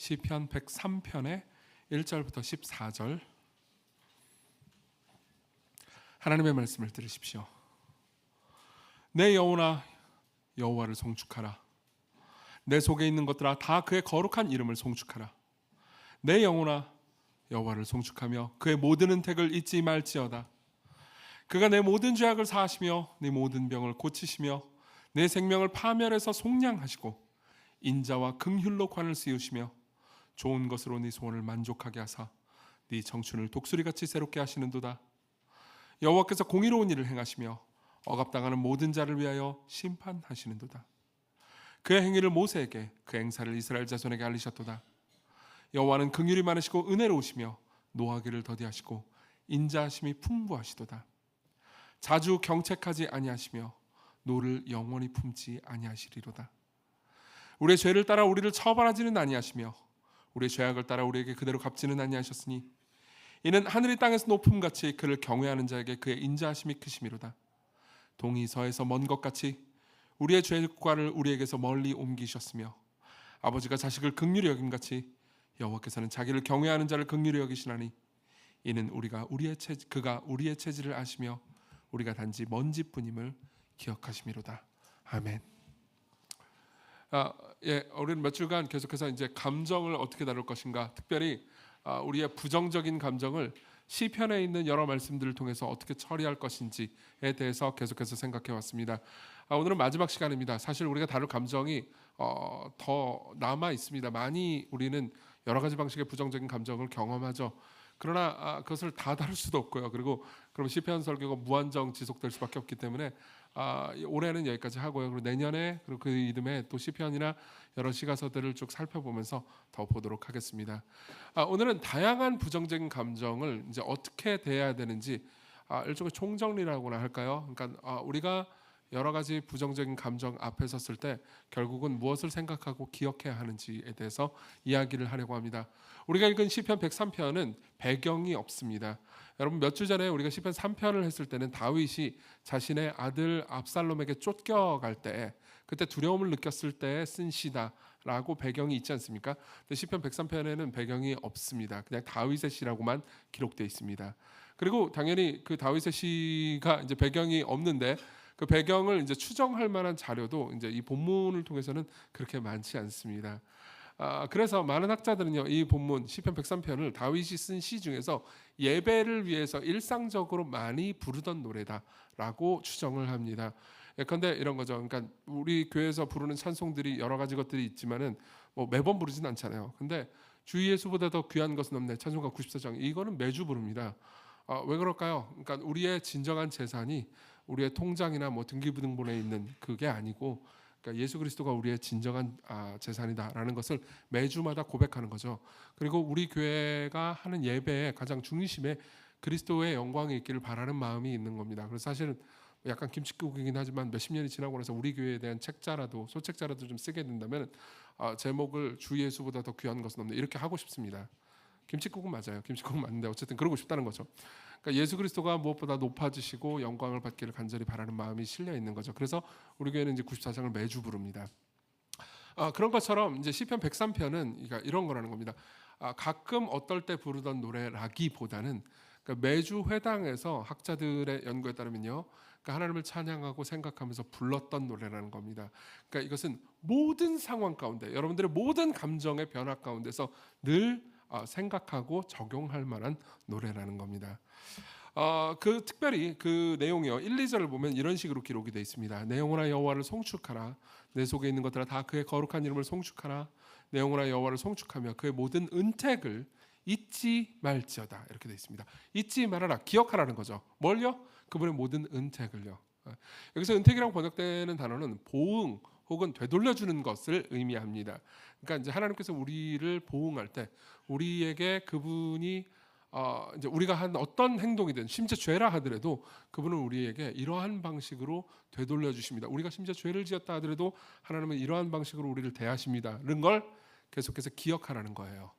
시편 103편의 1절부터 14절 하나님의 말씀을 들으십시오. 내 영혼아 여호와를 송축하라. 내 속에 있는 것들아 다 그의 거룩한 이름을 송축하라. 내 영혼아 여호와를 송축하며 그의 모든 은택을 잊지 말지어다. 그가 내 모든 죄악을 사하시며 내 모든 병을 고치시며 내 생명을 파멸해서 속량하시고 인자와 긍휼로 관을 씌우시며 좋은 것으로 네 소원을 만족하게 하사 네 청춘을 독수리같이 새롭게 하시는도다. 여호와께서 공의로운 일을 행하시며 억압당하는 모든 자를 위하여 심판하시는도다. 그의 행위를 모세에게 그 행사를 이스라엘 자손에게 알리셨도다. 여호와는 긍휼이 많으시고 은혜로우시며 노하기를 더디하시고 인자하심이 풍부하시도다. 자주 경책하지 아니하시며 노를 영원히 품지 아니하시리로다. 우리의 죄를 따라 우리를 처벌하지는 아니하시며 우리의 죄악을 따라 우리에게 그대로 갚지는 아니하셨으니 이는 하늘이 땅에서 높음같이 그를 경외하는 자에게 그의 인자하심이 크심이로다. 동이 서에서 먼 것 같이 우리의 죄과를 우리에게서 멀리 옮기셨으며 아버지가 자식을 긍휼히 여김같이 여호와께서는 자기를 경외하는 자를 긍휼히 여기시나니 이는 그가 우리의 체질을 아시며 우리가 단지 먼지뿐임을 기억하심이로다. 아멘. 우리는 몇 주간 계속해서 이제 감정을 어떻게 다룰 것인가, 특별히 우리의 부정적인 감정을 시편에 있는 여러 말씀들을 통해서 어떻게 처리할 것인지에 대해서 계속해서 생각해 왔습니다. 오늘은 마지막 시간입니다. 사실 우리가 다룰 감정이 더 남아 있습니다. 많이 우리는 여러 가지 방식의 부정적인 감정을 경험하죠. 그러나 그것을 다 다룰 수도 없고요. 그리고 그럼 시편 설교가 무한정 지속될 수밖에 없기 때문에 올해는 여기까지 하고요. 그리고 내년에 그리고 그 이듬해 또 시편이나 여러 시가서들을 쭉 살펴보면서 더 보도록 하겠습니다. 오늘은 다양한 부정적인 감정을 이제 어떻게 대해야 되는지 일종의 총정리라고나 할까요? 그러니까 우리가 여러 가지 부정적인 감정 앞에 섰을 때 결국은 무엇을 생각하고 기억해야 하는지에 대해서 이야기를 하려고 합니다. 우리가 읽은 시편 103편은 배경이 없습니다. 여러분 몇 주 전에 우리가 시편 3편을 했을 때는 다윗이 자신의 아들 압살롬에게 쫓겨갈 때 그때 두려움을 느꼈을 때 쓴 시다라고 배경이 있지 않습니까? 근데 시편 103편에는 배경이 없습니다. 그냥 다윗의 시라고만 기록되어 있습니다. 그리고 당연히 그 다윗의 시가 이제 배경이 없는데 그 배경을 이제 추정할 만한 자료도 이제 이 본문을 통해서는 그렇게 많지 않습니다. 그래서 많은 학자들은요, 이 본문 시편 103편을 다윗이 쓴 시 중에서 예배를 위해서 일상적으로 많이 부르던 노래다라고 추정을 합니다. 예컨대 이런 거죠. 그러니까 우리 교회에서 부르는 찬송들이 여러 가지 것들이 있지만은 뭐 매번 부르진 않잖아요. 근데 주 예수보다 더 귀한 것은 없네. 찬송가 94장 이거는 매주 부릅니다. 왜 그럴까요? 그러니까 우리의 진정한 재산이 우리의 통장이나 뭐 등기부등본에 있는 그게 아니고, 그러니까 예수 그리스도가 우리의 진정한 재산이다라는 것을 매주마다 고백하는 거죠. 그리고 우리 교회가 하는 예배의 가장 중심에 그리스도의 영광이 있기를 바라는 마음이 있는 겁니다. 그래서 사실은 약간 김칫국이긴 하지만 몇십 년이 지나고 나서 우리 교회에 대한 책자라도 소책자라도 좀 쓰게 된다면 제목을 주 예수보다 더 귀한 것은 없네 이렇게 하고 싶습니다. 김칫국은 맞아요. 김칫국은 맞는데 어쨌든 그러고 싶다는 거죠. 그러니까 예수 그리스도가 무엇보다 높아지시고 영광을 받기를 간절히 바라는 마음이 실려 있는 거죠. 그래서 우리 교회는 이제 94장을 매주 부릅니다. 그런 것처럼 이제 시편 103편은 그러니까 이런 거라는 겁니다. 가끔 어떨 때 부르던 노래라기보다는 그러니까 매주 회당에서 학자들의 연구에 따르면요, 그러니까 하나님을 찬양하고 생각하면서 불렀던 노래라는 겁니다. 그러니까 이것은 모든 상황 가운데 여러분들의 모든 감정의 변화 가운데서 늘 생각하고 적용할 만한 노래라는 겁니다. 특별히 그 내용이요 1, 2절을 보면 이런 식으로 기록이 되어 있습니다. 내 영혼아 여호와를 송축하라. 내 속에 있는 것들아 다 그의 거룩한 이름을 송축하라. 내 영혼아 여호와를 송축하며 그의 모든 은택을 잊지 말지어다. 이렇게 되어 있습니다. 잊지 말아라. 기억하라는 거죠. 뭘요? 그분의 모든 은택을요. 여기서 은택이라고 번역되는 단어는 보응 혹은 되돌려주는 것을 의미합니다. 그러니까 이제 하나님께서 우리를 보응할 때 우리에게 그분이 이제 우리가 한 어떤 행동이든 심지어 죄라 하더라도 그분은 우리에게 이러한 방식으로 되돌려 주십니다. 우리가 심지어 죄를 지었다 하더라도 하나님은 이러한 방식으로 우리를 대하십니다라는 걸 계속해서 기억하라는 거예요.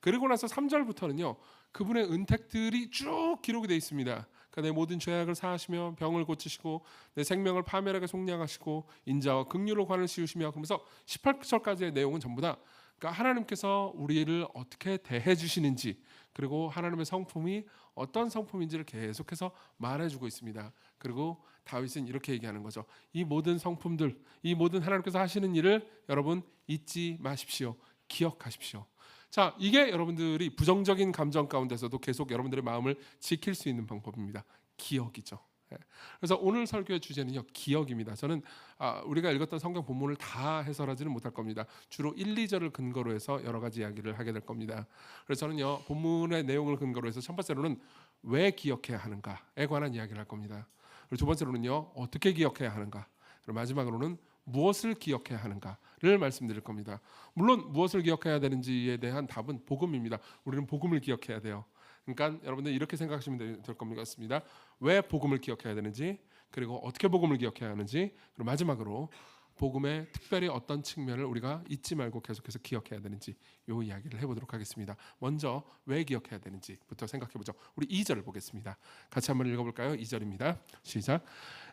그리고 나서 3절부터는요 그분의 은택들이 쭉 기록이 되어 있습니다. 그러니까 내 모든 죄악을 사하시며 병을 고치시고 내 생명을 파멸하게 속량하시고 인자와 긍휼로 관을 씌우시며, 그러면서 18절까지의 내용은 전부 다 그러니까 하나님께서 우리를 어떻게 대해 주시는지, 그리고 하나님의 성품이 어떤 성품인지를 계속해서 말해주고 있습니다. 그리고 다윗은 이렇게 얘기하는 거죠. 이 모든 성품들, 이 모든 하나님께서 하시는 일을 여러분 잊지 마십시오. 기억하십시오. 자, 이게 여러분들이 부정적인 감정 가운데서도 계속 여러분들의 마음을 지킬 수 있는 방법입니다. 기억이죠. 예. 그래서 오늘 설교의 주제는요, 기억입니다. 저는 우리가 읽었던 성경 본문을 다 해설하지는 못할 겁니다. 주로 1, 2절을 근거로 해서 여러 가지 이야기를 하게 될 겁니다. 그래서 저는요, 본문의 내용을 근거로 해서 첫 번째로는 왜 기억해야 하는가에 관한 이야기를 할 겁니다. 그리고 두 번째로는요, 어떻게 기억해야 하는가, 그리고 마지막으로는 무엇을 기억해야 하는가를 말씀드릴 겁니다. 물론 무엇을 기억해야 되는지에 대한 답은 복음입니다. 우리는 복음을 기억해야 돼요. 그러니까 여러분들 이렇게 생각하시면 될 겁니다. 왜 복음을 기억해야 되는지, 그리고 어떻게 복음을 기억해야 하는지, 그리고 마지막으로 복음의 특별히 어떤 측면을 우리가 잊지 말고 계속해서 기억해야 되는지, 이 이야기를 해보도록 하겠습니다. 먼저 왜 기억해야 되는지부터 생각해보죠. 우리 2절을 보겠습니다. 같이 한번 읽어볼까요? 2절입니다. 시작.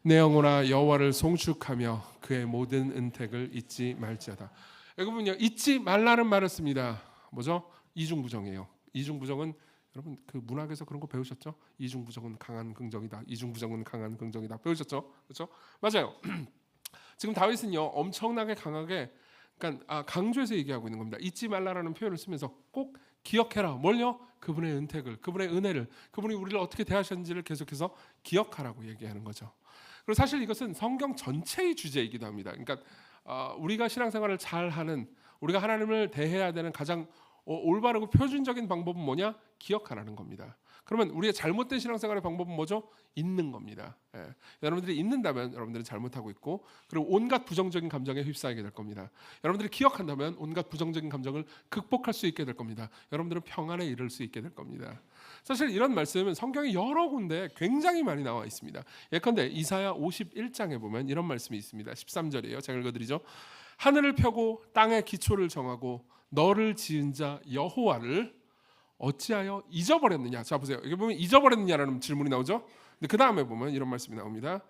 내 영혼아 여호와를 송축하며 그의 모든 은택을 잊지 말지어다. 여기 보면요, 잊지 말라는 말을 씁니다. 뭐죠? 이중부정이에요. 이중부정은 여러분 그 문학에서 그런 거 배우셨죠? 이중부정은 강한 긍정이다. 이중부정은 강한 긍정이다. 배우셨죠? 그렇죠? 맞아요. 지금 다윗은요, 엄청나게 강하게, 그러니까 강조해서 얘기하고 있는 겁니다. 잊지 말라라는 표현을 쓰면서 꼭 기억해라. 뭘요? 그분의 은택을, 그분의 은혜를, 그분이 우리를 어떻게 대하셨는지를 계속해서 기억하라고 얘기하는 거죠. 그리고 사실 이것은 성경 전체의 주제이기도 합니다. 그러니까 우리가 신앙생활을 잘하는, 우리가 하나님을 대해야 되는 가장 올바르고 표준적인 방법은 뭐냐? 기억하라는 겁니다. 그러면 우리의 잘못된 신앙생활의 방법은 뭐죠? 잊는 겁니다. 예. 여러분들이 잊는다면 여러분들은 잘못하고 있고, 그리고 온갖 부정적인 감정에 휩싸이게 될 겁니다. 여러분들이 기억한다면 온갖 부정적인 감정을 극복할 수 있게 될 겁니다. 여러분들은 평안에 이를 수 있게 될 겁니다. 사실 이런 말씀은 성경에 여러 군데 굉장히 많이 나와 있습니다. 예컨대 이사야 51장에 보면 이런 말씀이 있습니다. 13절이에요. 제가 읽어드리죠. 하늘을 펴고 땅의 기초를 정하고 너를 지은 자 여호와를 어찌하여 잊어버렸느냐. 자 보세요. 여기 보면 잊어버렸느냐라는 질문이 나오죠. 근데 그 다음에 보면 이런 말씀이 나옵니다.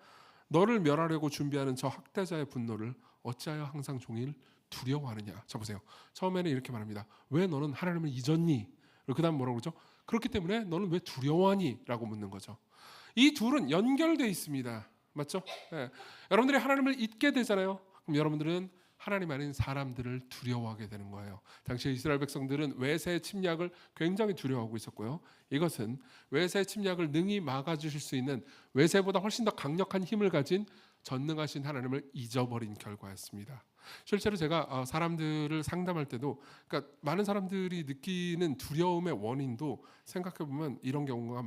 너를 멸하려고 준비하는 저 학대자의 분노를 어찌하여 항상 종일 두려워하느냐. 자 보세요. 처음에는 이렇게 말합니다. 왜 너는 하나님을 잊었니? 그리고 그 다음 뭐라고 그러죠? 그렇기 때문에 너는 왜 두려워하니? 라고 묻는 거죠. 이 둘은 연결되어 있습니다. 맞죠? 네. 여러분들이 하나님을 잊게 되잖아요. 그럼 여러분들은 하나님 아닌 사람들을 두려워하게 되는 거예요. 당시 이스라엘 백성들은 외세의 침략을 굉장히 두려워하고 있었고요. 이것은 외세의 침략을 능히 막아주실 수 있는, 외세보다 훨씬 더 강력한 힘을 가진 전능하신 하나님을 잊어버린 결과였습니다. 실제로 제가 사람들을 상담할 때도, 그러니까 많은 사람들이 느끼는 두려움의 원인도 생각해 보면 이런 경우가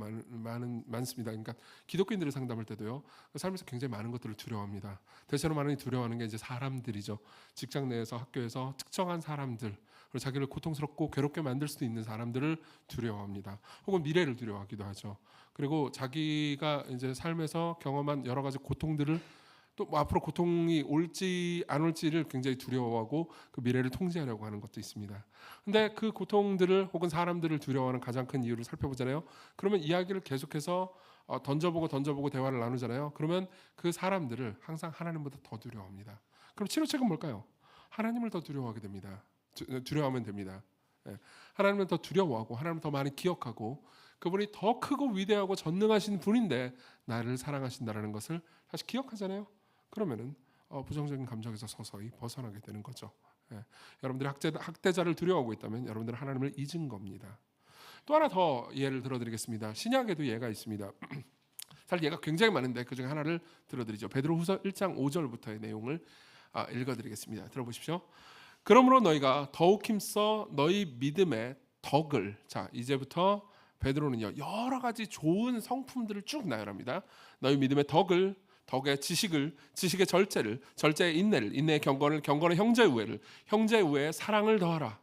많습니다. 그러니까 기독교인들을 상담할 때도요, 삶에서 굉장히 많은 것들을 두려워합니다. 대체로 많이 두려워하는 게 이제 사람들이죠. 직장 내에서, 학교에서 특정한 사람들, 그리고 자기를 고통스럽고 괴롭게 만들 수도 있는 사람들을 두려워합니다. 혹은 미래를 두려워하기도 하죠. 그리고 자기가 이제 삶에서 경험한 여러 가지 고통들을, 또 앞으로 고통이 올지 안 올지를 굉장히 두려워하고 그 미래를 통제하려고 하는 것도 있습니다. 근데 그 고통들을 혹은 사람들을 두려워하는 가장 큰 이유를 살펴보잖아요. 그러면 이야기를 계속해서 던져보고 대화를 나누잖아요. 그러면 그 사람들을 항상 하나님보다 더 두려워합니다. 그럼 치료책은 뭘까요? 하나님을 더 두려워하게 됩니다. 두려워하면 됩니다. 하나님을 더 두려워하고 하나님을 더 많이 기억하고, 그분이 더 크고 위대하고 전능하신 분인데 나를 사랑하신다는 것을 다시 기억하잖아요. 그러면은 부정적인 감정에서 서서히 벗어나게 되는 거죠. 여러분들이 학대자를 두려워하고 있다면 여러분들은 하나님을 잊은 겁니다. 또 하나 더 예를 들어드리겠습니다. 신약에도 예가 있습니다. 사실 예가 굉장히 많은데 그 중에 하나를 들어드리죠. 베드로후서 1장 5절부터의 내용을 읽어드리겠습니다. 들어보십시오. 그러므로 너희가 더욱 힘써 너희 믿음의 덕을, 자 이제부터 베드로는요 여러 가지 좋은 성품들을 쭉 나열합니다. 너희 믿음의 덕을, 덕의 지식을, 지식의 절제를, 절제의 인내를, 인내의 경건을, 경건의 형제의 우애를, 형제의 우애에 사랑을 더하라.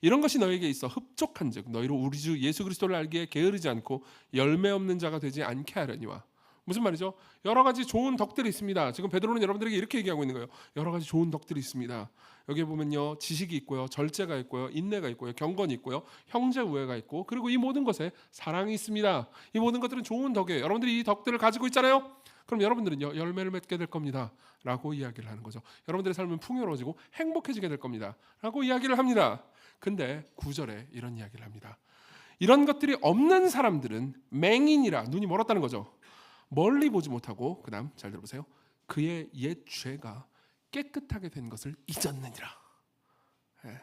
이런 것이 너에게 있어 흡족한즉 너희로 우리 주 예수 그리스도를 알기에 게으르지 않고 열매 없는 자가 되지 않게 하려니와. 무슨 말이죠? 여러 가지 좋은 덕들이 있습니다. 지금 베드로는 여러분들에게 이렇게 얘기하고 있는 거예요. 여러 가지 좋은 덕들이 있습니다. 여기 보면요, 지식이 있고요, 절제가 있고요, 인내가 있고요, 경건이 있고요, 형제 우애가 있고, 그리고 이 모든 것에 사랑이 있습니다. 이 모든 것들은 좋은 덕이에요. 여러분들이 이 덕들을 가지고 있잖아요. 그럼 여러분들은요 열매를 맺게 될 겁니다 라고 이야기를 하는 거죠. 여러분들의 삶은 풍요로워지고 행복해지게 될 겁니다 라고 이야기를 합니다. 근데 9절에 이런 이야기를 합니다. 이런 것들이 없는 사람들은 맹인이라, 눈이 멀었다는 거죠. 멀리 보지 못하고, 그 다음 잘 들어보세요. 그의 옛 죄가 깨끗하게 된 것을 잊었느니라. 예.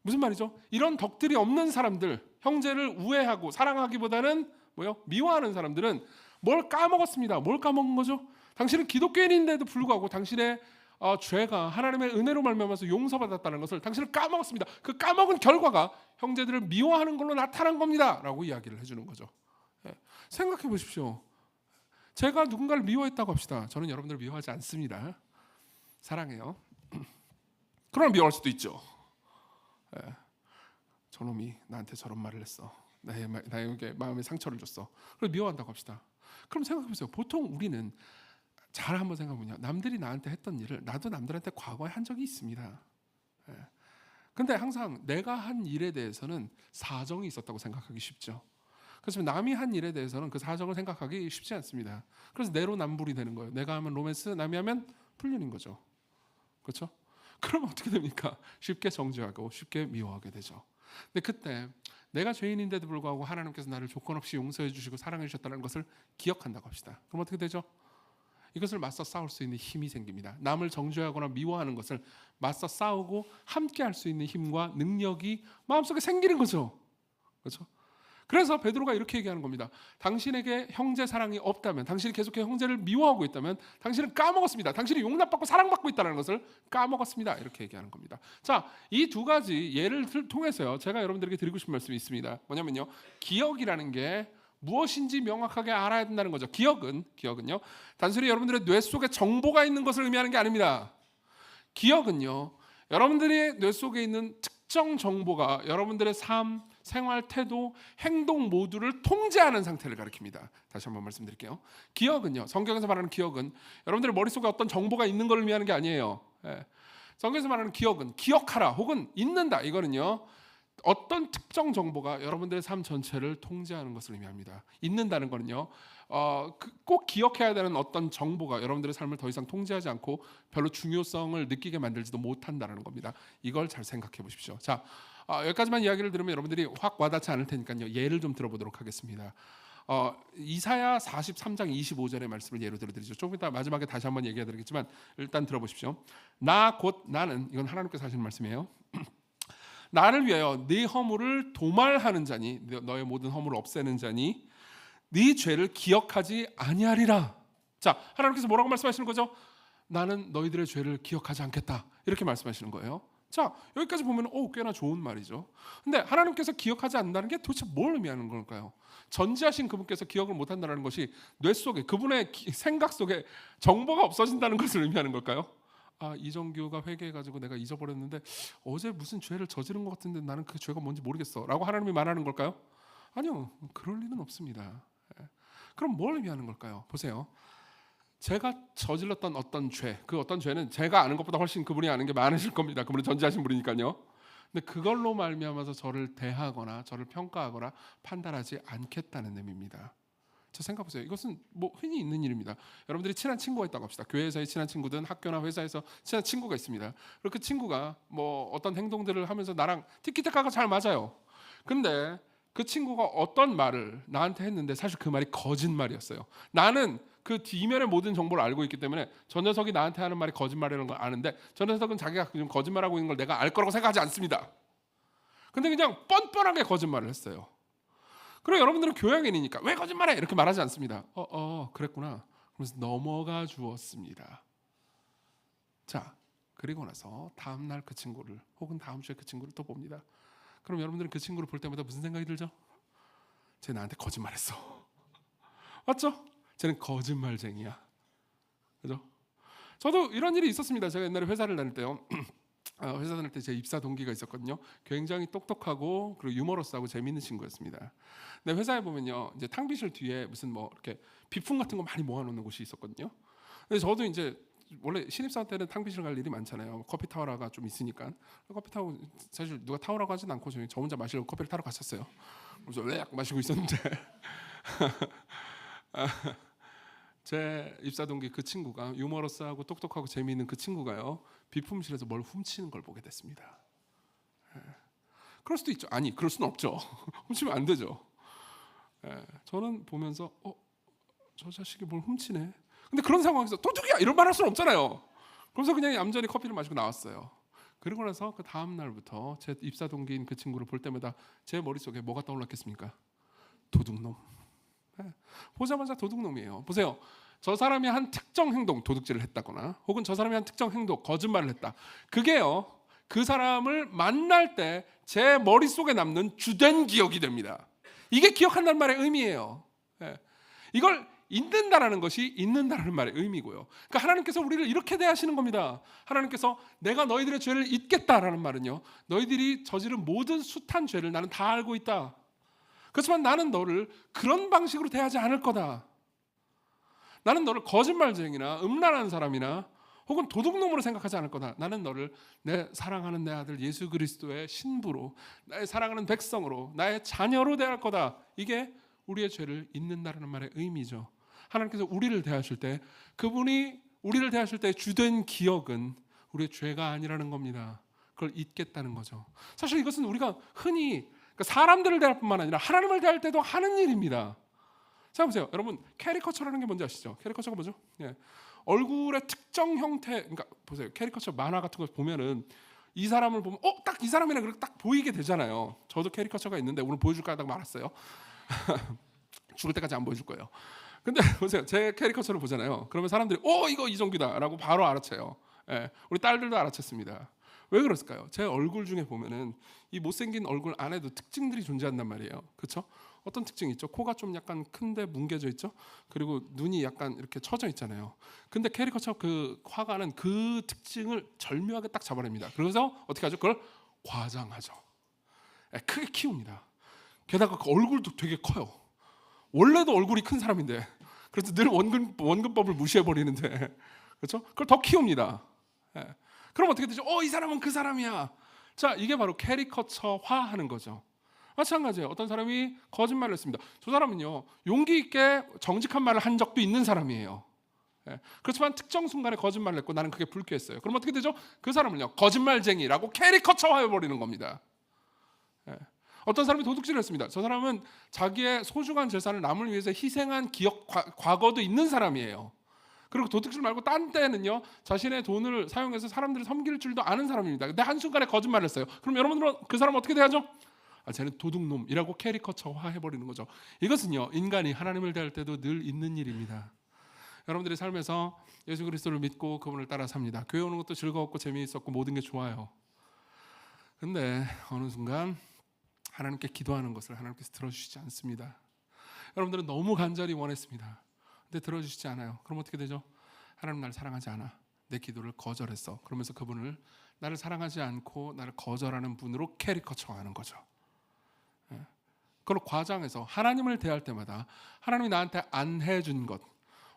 무슨 말이죠? 이런 덕들이 없는 사람들, 형제를 우애하고 사랑하기보다는 미워하는 사람들은 뭘 까먹었습니다. 뭘 까먹은 거죠? 당신은 기독교인인데도 불구하고 당신의 죄가 하나님의 은혜로 말미암아서 용서받았다는 것을 당신은 까먹었습니다. 그 까먹은 결과가 형제들을 미워하는 걸로 나타난 겁니다 라고 이야기를 해주는 거죠. 예. 생각해 보십시오. 제가 누군가를 미워했다고 합시다. 저는 여러분들을 미워하지 않습니다. 사랑해요. 그러나 미워할 수도 있죠. 예. 저놈이 나한테 저런 말을 했어. 나에게 마음에 상처를 줬어. 그래서 미워한다고 합시다. 그럼 생각해 보세요. 보통 우리는 잘 한번 생각해보면요, 남들이 나한테 했던 일을 나도 남들한테 과거에 한 적이 있습니다. 예. 근데 항상 내가 한 일에 대해서는 사정이 있었다고 생각하기 쉽죠. 그래서 남이 한 일에 대해서는 그 사정을 생각하기 쉽지 않습니다. 그래서 내로남불이 되는 거예요. 내가 하면 로맨스, 남이 하면 불륜인 거죠. 그렇죠? 그러면 어떻게 됩니까? 쉽게 정죄하고 쉽게 미워하게 되죠. 근데 그때 내가 죄인인데도 불구하고 하나님께서 나를 조건 없이 용서해 주시고 사랑해 주셨다는 것을 기억한다고 합시다. 그럼 어떻게 되죠? 이것을 맞서 싸울 수 있는 힘이 생깁니다. 남을 정죄하거나 미워하는 것을 맞서 싸우고 함께 할 수 있는 힘과 능력이 마음속에 생기는 거죠. 그렇죠? 그래서 베드로가 이렇게 얘기하는 겁니다. 당신에게 형제 사랑이 없다면, 당신이 계속해서 형제를 미워하고 있다면 당신은 까먹었습니다. 당신이 용납받고 사랑받고 있다는 것을 까먹었습니다. 이렇게 얘기하는 겁니다. 자, 이 두 가지 예를 통해서요, 제가 여러분들에게 드리고 싶은 말씀이 있습니다. 뭐냐면요, 기억이라는 게 무엇인지 명확하게 알아야 된다는 거죠. 기억은요, 단순히 여러분들의 뇌 속에 정보가 있는 것을 의미하는 게 아닙니다. 기억은요, 여러분들의 뇌 속에 있는 특정 정보가 여러분들의 삶, 생활, 태도, 행동 모두를 통제하는 상태를 가리킵니다. 다시 한번 말씀드릴게요. 기억은요, 성경에서 말하는 기억은 여러분들의 머릿속에 어떤 정보가 있는 걸 의미하는 게 아니에요. 예. 성경에서 말하는 기억은 기억하라 혹은 잊는다, 이거는요 어떤 특정 정보가 여러분들의 삶 전체를 통제하는 것을 의미합니다. 잊는다는 거는요, 꼭 기억해야 되는 어떤 정보가 여러분들의 삶을 더 이상 통제하지 않고 별로 중요성을 느끼게 만들지도 못한다는 겁니다. 이걸 잘 생각해 보십시오. 자, 여기까지만 이야기를 들으면 여러분들이 확 와닿지 않을 테니까요, 예를 좀 들어보도록 하겠습니다. 이사야 43장 25절의 말씀을 예로 들어드리죠. 조금 이따 마지막에 다시 한번 얘기해드리겠지만 일단 들어보십시오. 나 곧 나는, 이건 하나님께서 하시는 말씀이에요. 나를 위하여 네 허물을 도말하는 자니, 너의 모든 허물을 없애는 자니 네 죄를 기억하지 아니하리라. 자, 하나님께서 뭐라고 말씀하시는 거죠? 나는 너희들의 죄를 기억하지 않겠다, 이렇게 말씀하시는 거예요. 자, 여기까지 보면 꽤나 좋은 말이죠. 근데 하나님께서 기억하지 않는다는 게 도대체 뭘 의미하는 걸까요? 전지하신 그분께서 기억을 못한다는 것이 뇌 속에, 그분의 생각 속에 정보가 없어진다는 것을 의미하는 걸까요? 이정규가 회개해가지고 내가 잊어버렸는데 어제 무슨 죄를 저지른 것 같은데 나는 그 죄가 뭔지 모르겠어 라고 하나님이 말하는 걸까요? 아니요, 그럴 리는 없습니다. 그럼 뭘 의미하는 걸까요? 보세요. 제가 저질렀던 어떤 죄, 그 어떤 죄는 제가 아는 것보다 훨씬 그분이 아는 게 많으실 겁니다. 그분은 전지하신 분이니까요. 근데 그걸로 말미암아서 저를 대하거나 저를 평가하거나 판단하지 않겠다는 의미입니다. 자, 생각해보세요. 이것은 뭐 흔히 있는 일입니다. 여러분들이 친한 친구가 있다고 합시다. 교회에서의 친한 친구든 학교나 회사에서 친한 친구가 있습니다. 그리고 그 친구가 뭐 어떤 행동들을 하면서 나랑 티키타카가 잘 맞아요. 근데 그 친구가 어떤 말을 나한테 했는데 사실 그 말이 거짓말이었어요. 나는 그 뒷면의 모든 정보를 알고 있기 때문에 저 녀석이 나한테 하는 말이 거짓말이라는 걸 아는데 저 녀석은 자기가 지금 거짓말하고 있는 걸 내가 알 거라고 생각하지 않습니다. 근데 그냥 뻔뻔하게 거짓말을 했어요. 그리고 여러분들은 교양인이니까 왜 거짓말해? 이렇게 말하지 않습니다. 그랬구나. 그러면서 넘어가 주었습니다. 자, 그리고 나서 다음 날 그 친구를 혹은 다음 주에 그 친구를 또 봅니다. 그럼 여러분들은 그 친구를 볼 때마다 무슨 생각이 들죠? 쟤 나한테 거짓말했어. 맞죠? 쟤는 거짓말쟁이야. 그죠? 저도 이런 일이 있었습니다. 제가 옛날에 회사를 다닐 때요. 회사 다닐 때 제 입사 동기가 있었거든요. 굉장히 똑똑하고 그리고 유머러스하고 재미있는 친구였습니다. 근데 회사에 보면요, 이제 탕비실 뒤에 무슨 뭐 이렇게 비품 같은 거 많이 모아놓는 곳이 있었거든요. 근데 저도 이제 원래 신입사원 때는 탕비실 갈 일이 많잖아요. 커피 타워라가 좀 있으니까. 커피 타워 사실 누가 타오라고 하진 않고 저 혼자 마시려고 커피를 타러 갔었어요. 그래서 왜 마시고 있었는데 제 입사 동기 그 친구가 유머러스하고 똑똑하고 재미있는 그 친구가요, 비품실에서 뭘 훔치는 걸 보게 됐습니다. 그럴 수도 있죠. 아니, 그럴 수는 없죠. 훔치면 안 되죠. 저는 보면서 저 자식이 뭘 훔치네. 근데 그런 상황에서 도둑이야 이런 말 할 수는 없잖아요. 그래서 그냥 얌전히 커피를 마시고 나왔어요. 그러고 나서 그 다음 날부터 제 입사 동기인 그 친구를 볼 때마다 제 머릿속에 뭐가 떠올랐겠습니까? 도둑놈. 보자마자 도둑놈이에요. 보세요. 저 사람이 한 특정 행동, 도둑질을 했다거나 혹은 저 사람이 한 특정 행동, 거짓말을 했다. 그게요, 그 사람을 만날 때 제 머릿속에 남는 주된 기억이 됩니다. 이게 기억한다는 말의 의미예요. 이걸 잊는다라는 것이 있는다라는 말의 의미고요. 그러니까 하나님께서 우리를 이렇게 대하시는 겁니다. 하나님께서 내가 너희들의 죄를 잊겠다라는 말은요, 너희들이 저지른 모든 숱한 죄를 나는 다 알고 있다. 그렇지만 나는 너를 그런 방식으로 대하지 않을 거다. 나는 너를 거짓말쟁이나 음란한 사람이나 혹은 도둑놈으로 생각하지 않을 거다. 나는 너를 내 사랑하는 내 아들 예수 그리스도의 신부로, 나의 사랑하는 백성으로, 나의 자녀로 대할 거다. 이게 우리의 죄를 잊는다라는 말의 의미죠. 하나님께서 우리를 대하실 때, 그분이 우리를 대하실 때 주된 기억은 우리의 죄가 아니라는 겁니다. 그걸 잊겠다는 거죠. 사실 이것은 우리가 흔히 사람들을 대할 뿐만 아니라 하나님을 대할 때도 하는 일입니다. 자, 보세요. 여러분, 캐리커처라는 게 뭔지 아시죠? 캐리커처가 뭐죠? 얼굴의 특정 형태, 그러니까 보세요. 캐리커처 만화 같은 거 보면은 이 사람을 보면 딱 이 사람이라 그렇게 딱 보이게 되잖아요. 저도 캐리커처가 있는데 오늘 보여줄까 하다가 말았어요. 죽을 때까지 안 보여줄 거예요. 근데 보세요. 제 캐리커처를 보잖아요. 그러면 사람들이 이거 이종규다라고 바로 알아채요. 우리 딸들도 알아챘습니다. 왜 그랬을까요? 제 얼굴 중에 보면은 이 못생긴 얼굴 안에도 특징들이 존재한단 말이에요. 그렇죠? 어떤 특징이 있죠? 코가 좀 약간 큰데 뭉개져 있죠? 그리고 눈이 약간 이렇게 처져 있잖아요. 근데 캐리커처 그 화가는 그 특징을 절묘하게 딱 잡아냅니다. 그래서 어떻게 하죠? 그걸 과장하죠. 크게 키웁니다. 게다가 그 얼굴도 되게 커요. 원래도 얼굴이 큰 사람인데, 그래서 늘 원근법을 무시해버리는데, 그렇죠? 그걸 더 키웁니다. 그럼 어떻게 되죠? 이 사람은 그 사람이야. 자, 이게 바로 캐리커처화하는 거죠. 마찬가지예요. 어떤 사람이 거짓말을 했습니다. 저 사람은요, 용기 있게 정직한 말을 한 적도 있는 사람이에요. 그렇지만 특정 순간에 거짓말을 했고 나는 그게 불쾌했어요. 그럼 어떻게 되죠? 그 사람은요, 거짓말쟁이라고 캐리커처화해버리는 겁니다. 어떤 사람이 도둑질을 했습니다. 저 사람은 자기의 소중한 재산을 남을 위해서 희생한 과거도 있는 사람이에요. 그리고 도둑질 말고 딴 때는요, 자신의 돈을 사용해서 사람들을 섬길 줄도 아는 사람입니다. 근데 한순간에 거짓말을 했어요. 그럼 여러분들은 그 사람 어떻게 대하죠? 쟤는 도둑놈이라고 캐리커처화 해버리는 거죠. 이것은요, 인간이 하나님을 대할 때도 늘 있는 일입니다. 여러분들의 삶에서 예수 그리스도를 믿고 그분을 따라 삽니다. 교회 오는 것도 즐거웠고 재미있었고 모든 게 좋아요. 근데 어느 순간 하나님께 기도하는 것을 하나님께서 들어주시지 않습니다. 여러분들은 너무 간절히 원했습니다. 근데 들어주시지 않아요. 그럼 어떻게 되죠? 하나님 나를 사랑하지 않아. 내 기도를 거절했어. 그러면서 그분을 나를 사랑하지 않고 나를 거절하는 분으로 캐리커처화하는 거죠. 그걸 과장해서 하나님을 대할 때마다 하나님이 나한테 안 해준 것,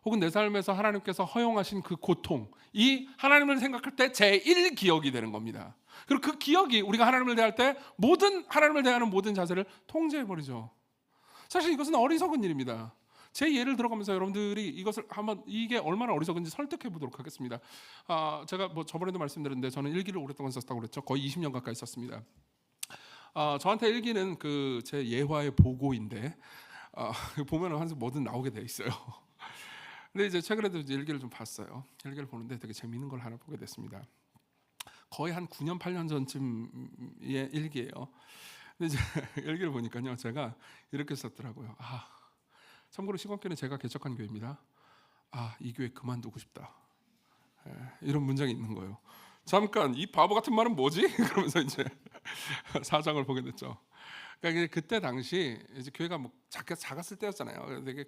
혹은 내 삶에서 하나님께서 허용하신 그 고통, 이 하나님을 생각할 때 제1 기억이 되는 겁니다. 그리고 그 기억이 우리가 하나님을 대할 때 모든 하나님을 대하는 모든 자세를 통제해버리죠. 사실 이것은 어리석은 일입니다. 제 예를 들어가면서 여러분들이 이것을 한번 이게 얼마나 어리석은지 설득해 보도록 하겠습니다. 제가 저번에도 말씀드렸는데 저는 일기를 오랫동안 썼다고 그랬죠. 거의 20년 가까이 썼습니다. 저한테 일기는 그 제 예화의 보고인데 보면은 항상 뭐든 나오게 돼 있어요. 근데 이제 최근에도 이제 일기를 좀 봤어요. 일기를 보는데 되게 재미있는 걸 하나 보게 됐습니다. 거의 한 9년 8년 전쯤의 일기예요. 근데 이제 일기를 보니까요, 제가 이렇게 썼더라고요. 참고로 시건교회는 제가 개척한 교회입니다. 이 교회 그만두고 싶다. 이런 문장이 있는 거예요. 잠깐, 이 바보 같은 말은 뭐지? 그러면서 이제 사장을 보게 됐죠. 그러니까 그때 당시 이제 교회가 작았을 때였잖아요. 되게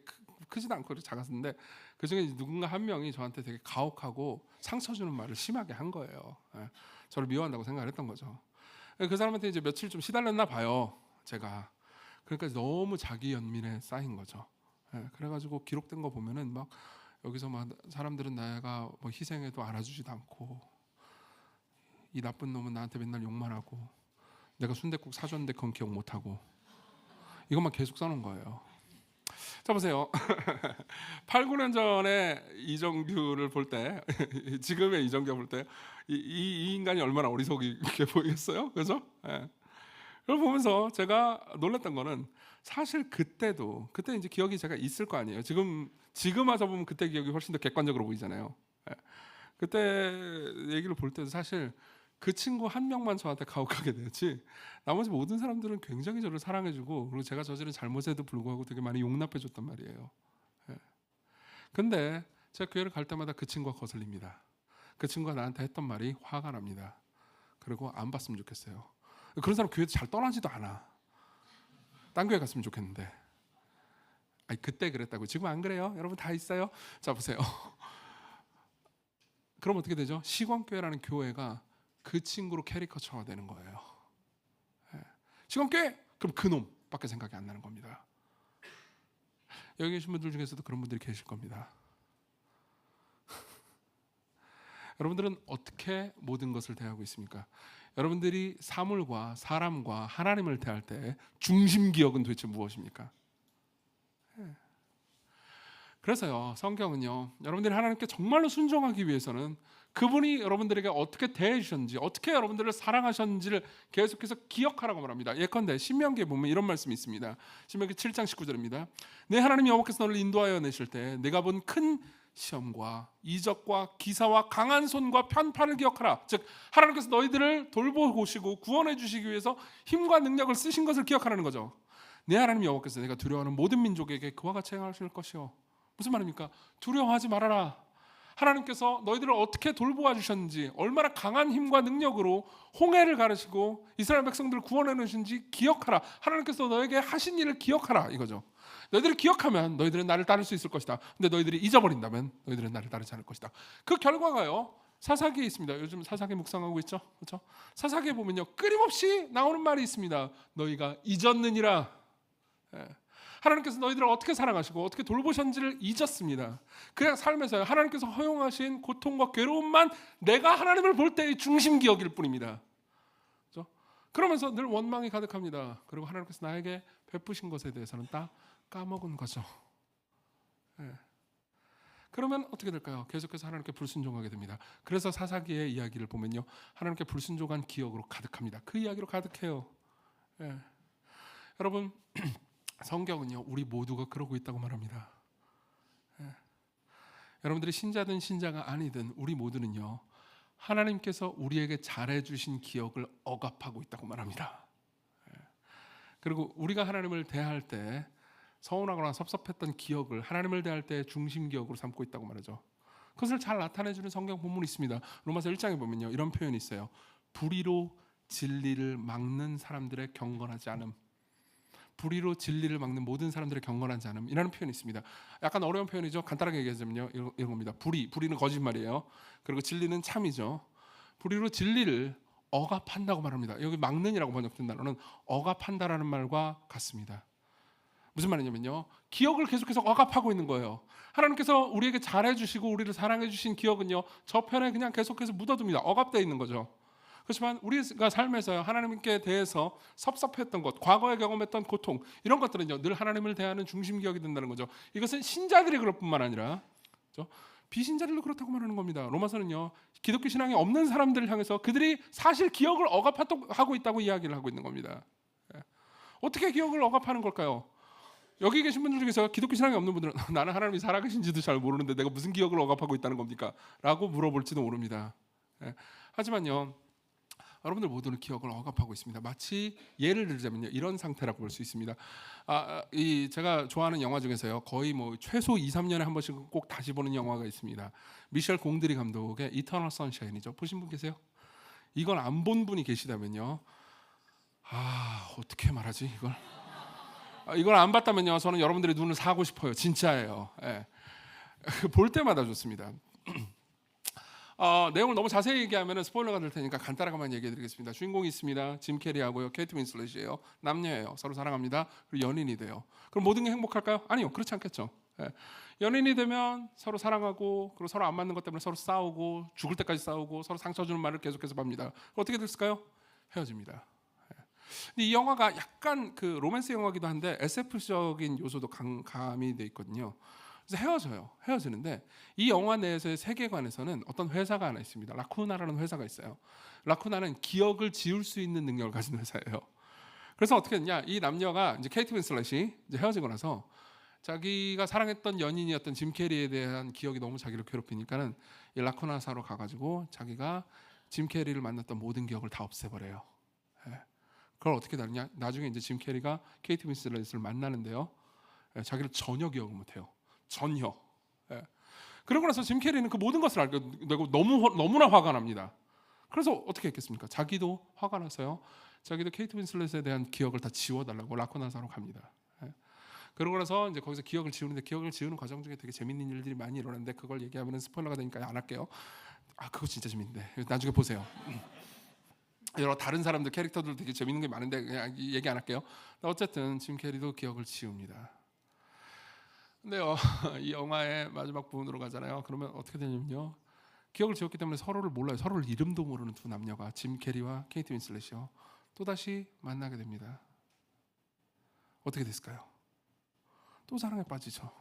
크지도 않고 작았는데 그 중에 누군가 한 명이 저한테 되게 가혹하고 상처 주는 말을 심하게 한 거예요. 저를 미워한다고 생각을 했던 거죠. 그 사람한테 이제 며칠 좀 시달렸나 봐요, 제가. 그러니까 너무 자기 연민에 쌓인 거죠. 그래가지고 기록된 거 보면은 막 여기서 막 사람들은 내가 뭐 희생해도 알아주지도 않고, 이 나쁜 놈은 나한테 맨날 욕만 하고, 내가 순댓국 사줬는데 그건 기억 못 하고, 이것만 계속 써놓은 거예요. 자 보세요. 8, 9년 전에 이정규를 볼 때, 지금의 이정규 볼 때, 이 인간이 얼마나 어리석게 보이겠어요? 그죠? 예. 그걸 보면서 제가 놀랐던 거는 사실 그때 이제 기억이 제가 있을 거 아니에요. 지금 와서 보면 그때 기억이 훨씬 더 객관적으로 보이잖아요. 예. 그때 얘기를 볼 때도 사실 그 친구 한 명만 저한테 가혹하게 되었지 나머지 모든 사람들은 굉장히 저를 사랑해주고 그리고 제가 저지른 잘못에도 불구하고 되게 많이 용납해줬단 말이에요. 예. 근데 제가 교회를 갈 때마다 그 친구가 거슬립니다. 그 친구가 나한테 했던 말이 화가 납니다. 그리고 안 봤으면 좋겠어요. 그런 사람 교회 잘 떠나지도 않아. 딴 교회 갔으면 좋겠는데. 아니 그때 그랬다고. 지금 안 그래요? 여러분 다 있어요. 자 보세요. 그럼 어떻게 되죠? 시광교회라는 교회가 그 친구로 캐리커처가 되는 거예요. 예. 시광교회? 그럼 그놈밖에 생각이 안 나는 겁니다. 여기 계신 분들 중에서도 그런 분들이 계실 겁니다. 여러분들은 어떻게 모든 것을 대하고 있습니까? 여러분들이 사물과 사람과 하나님을 대할 때 중심 기억은 도대체 무엇입니까? 예. 그래서요, 성경은요, 여러분들이 하나님께 정말로 순종하기 위해서는 그분이 여러분들에게 어떻게 대해 주셨는지, 어떻게 여러분들을 사랑하셨는지를 계속해서 기억하라고 말합니다. 예컨대 신명기에 보면 이런 말씀이 있습니다. 신명기 7장 19절입니다. 내 하나님 여호와께서 너를 인도하여 내실 때 내가 본 큰 시험과 이적과 기사와 강한 손과 편파를 기억하라. 즉 하나님께서 너희들을 돌보시고 구원해 주시기 위해서 힘과 능력을 쓰신 것을 기억하라는 거죠. 내 하나님 여호와께서 내가 두려워하는 모든 민족에게 그와 같이 행하실 것이요. 무슨 말입니까? 두려워하지 말아라. 하나님께서 너희들을 어떻게 돌보아 주셨는지, 얼마나 강한 힘과 능력으로 홍해를 가르시고 이스라엘 백성들을 구원해 주신지 기억하라. 하나님께서 너에게 하신 일을 기억하라 이거죠. 너희들이 기억하면 너희들은 나를 따를 수 있을 것이다. 근데 너희들이 잊어버린다면 너희들은 나를 따르지 않을 것이다. 그 결과가요, 사사기에 있습니다. 요즘 사사기 묵상하고 있죠, 그렇죠? 사사기에 보면요, 끊임없이 나오는 말이 있습니다. 너희가 잊었느니라. 예. 하나님께서 너희들을 어떻게 사랑하시고 어떻게 돌보셨는지를 잊었습니다. 그냥 삶에서 하나님께서 허용하신 고통과 괴로움만 내가 하나님을 볼 때의 중심 기억일 뿐입니다. 그렇죠? 그러면서 늘 원망이 가득합니다. 그리고 하나님께서 나에게 베푸신 것에 대해서는 다 까먹은 거죠. 예. 그러면 어떻게 될까요? 계속해서 하나님께 불순종하게 됩니다. 그래서 사사기의 이야기를 보면요, 하나님께 불순종한 기억으로 가득합니다. 그 이야기로 가득해요. 예. 여러분 성경은요, 우리 모두가 그러고 있다고 말합니다. 예. 여러분들이 신자든 신자가 아니든 우리 모두는요, 하나님께서 우리에게 잘해주신 기억을 억압하고 있다고 말합니다. 예. 그리고 우리가 하나님을 대할 때 서운하거나 섭섭했던 기억을 하나님을 대할 때 중심 기억으로 삼고 있다고 말하죠. 그것을 잘 나타내주는 성경 본문이 있습니다. 로마서 1장에 보면요, 이런 표현이 있어요. 불의로 진리를 막는 사람들의 경건하지 않음. 불의로 진리를 막는 모든 사람들의 경건하지 않음이라는 표현이 있습니다. 약간 어려운 표현이죠. 간단하게 얘기하자면요, 이런 겁니다. 불의는 거짓말이에요. 그리고 진리는 참이죠. 불의로 진리를 억압한다고 말합니다. 여기 막는이라고 번역된 단어는 억압한다라는 말과 같습니다. 무슨 말이냐면요, 기억을 계속해서 억압하고 있는 거예요. 하나님께서 우리에게 잘해주시고 우리를 사랑해주신 기억은요, 저편에 그냥 계속해서 묻어둡니다. 억압되어 있는 거죠. 그렇지만 우리가 삶에서 하나님께 대해서 섭섭했던 것, 과거에 경험했던 고통, 이런 것들은요, 늘 하나님을 대하는 중심 기억이 된다는 거죠. 이것은 신자들이 그럴 뿐만 아니라, 그렇죠? 비신자들도 그렇다고 말하는 겁니다. 로마서는요, 기독교 신앙이 없는 사람들을 향해서 그들이 사실 기억을 억압하고 있다고 이야기를 하고 있는 겁니다. 예. 어떻게 기억을 억압하는 걸까요? 여기 계신 분들 중에서 기독교 신앙이 없는 분들은 나는 하나님이 살아계신지도 잘 모르는데 내가 무슨 기억을 억압하고 있다는 겁니까? 라고 물어볼지도 모릅니다. 예. 하지만요, 여러분들 모두는 기억을 억압하고 있습니다. 마치 예를 들자면요, 이런 상태라고 볼 수 있습니다. 제가 좋아하는 영화 중에서요, 거의 최소 2, 3년에 한 번씩 꼭 다시 보는 영화가 있습니다. 미셸 공드리 감독의 이터널 선샤인이죠. 보신 분 계세요? 이걸 안 본 분이 계시다면요, 어떻게 말하지 이걸? 이걸 안 봤다면요, 저는 여러분들의 눈을 사고 싶어요. 진짜예요. 예. 볼 때마다 좋습니다. 내용을 너무 자세히 얘기하면 스포일러가 될 테니까 간단하게만 얘기해드리겠습니다. 주인공이 있습니다. 짐 캐리하고요, 케이트 윈슬렛이에요. 남녀예요. 서로 사랑합니다. 그리고 연인이 돼요. 그럼 모든 게 행복할까요? 아니요, 그렇지 않겠죠. 예. 연인이 되면 서로 사랑하고, 그리고 서로 안 맞는 것 때문에 서로 싸우고, 죽을 때까지 싸우고, 서로 상처 주는 말을 계속해서 합니다. 어떻게 됐을까요? 헤어집니다. 예. 근데 이 영화가 약간 그 로맨스 영화기도 한데 SF적인 요소도 가미돼 있거든요. 그래서 헤어지는데 이 영화 내에서의 세계관에서는 어떤 회사가 하나 있습니다. 라쿠나라는 회사가 있어요. 라쿠나는 기억을 지울 수 있는 능력을 가진 회사예요. 그래서 어떻게 했냐? 이 남녀가 이제 케이트 윈슬렛이 이제 헤어지고 나서 자기가 사랑했던 연인이었던 짐 캐리에 대한 기억이 너무 자기를 괴롭히니까는 이 라쿠나사로 가가지고 자기가 짐 캐리를 만났던 모든 기억을 다 없애버려요. 예. 그걸 어떻게 다르냐? 나중에 이제 짐 캐리가 케이트 윈슬렛을 만나는데요. 예, 자기를 전혀 기억을 못해요. 전혀. 예. 그러고 나서 짐 캐리는 그 모든 것을 알게 되고 너무나 화가 납니다. 그래서 어떻게 했겠습니까? 자기도 화가 나서요. 자기도 케이트 윈슬렛에 대한 기억을 다 지워달라고 라쿠나사로 갑니다. 예. 그러고 나서 이제 거기서 기억을 지우는데 기억을 지우는 과정 중에 되게 재밌는 일들이 많이 일어나는데 그걸 얘기하면 스포일러가 되니까 안 할게요. 그거 진짜 재밌는데 나중에 보세요. 여러 다른 사람들 캐릭터들 되게 재밌는 게 많은데 그냥 얘기 안 할게요. 어쨌든 짐 캐리도 기억을 지웁니다. 근데요 이 영화의 마지막 부분으로 가잖아요. 그러면 어떻게 되냐면요. 기억을 지웠기 때문에 서로를 몰라요. 서로를 이름도 모르는 두 남녀가 짐 캐리와 케이트 윈슬렛이요. 또다시 만나게 됩니다. 어떻게 됐을까요? 또 사랑에 빠지죠.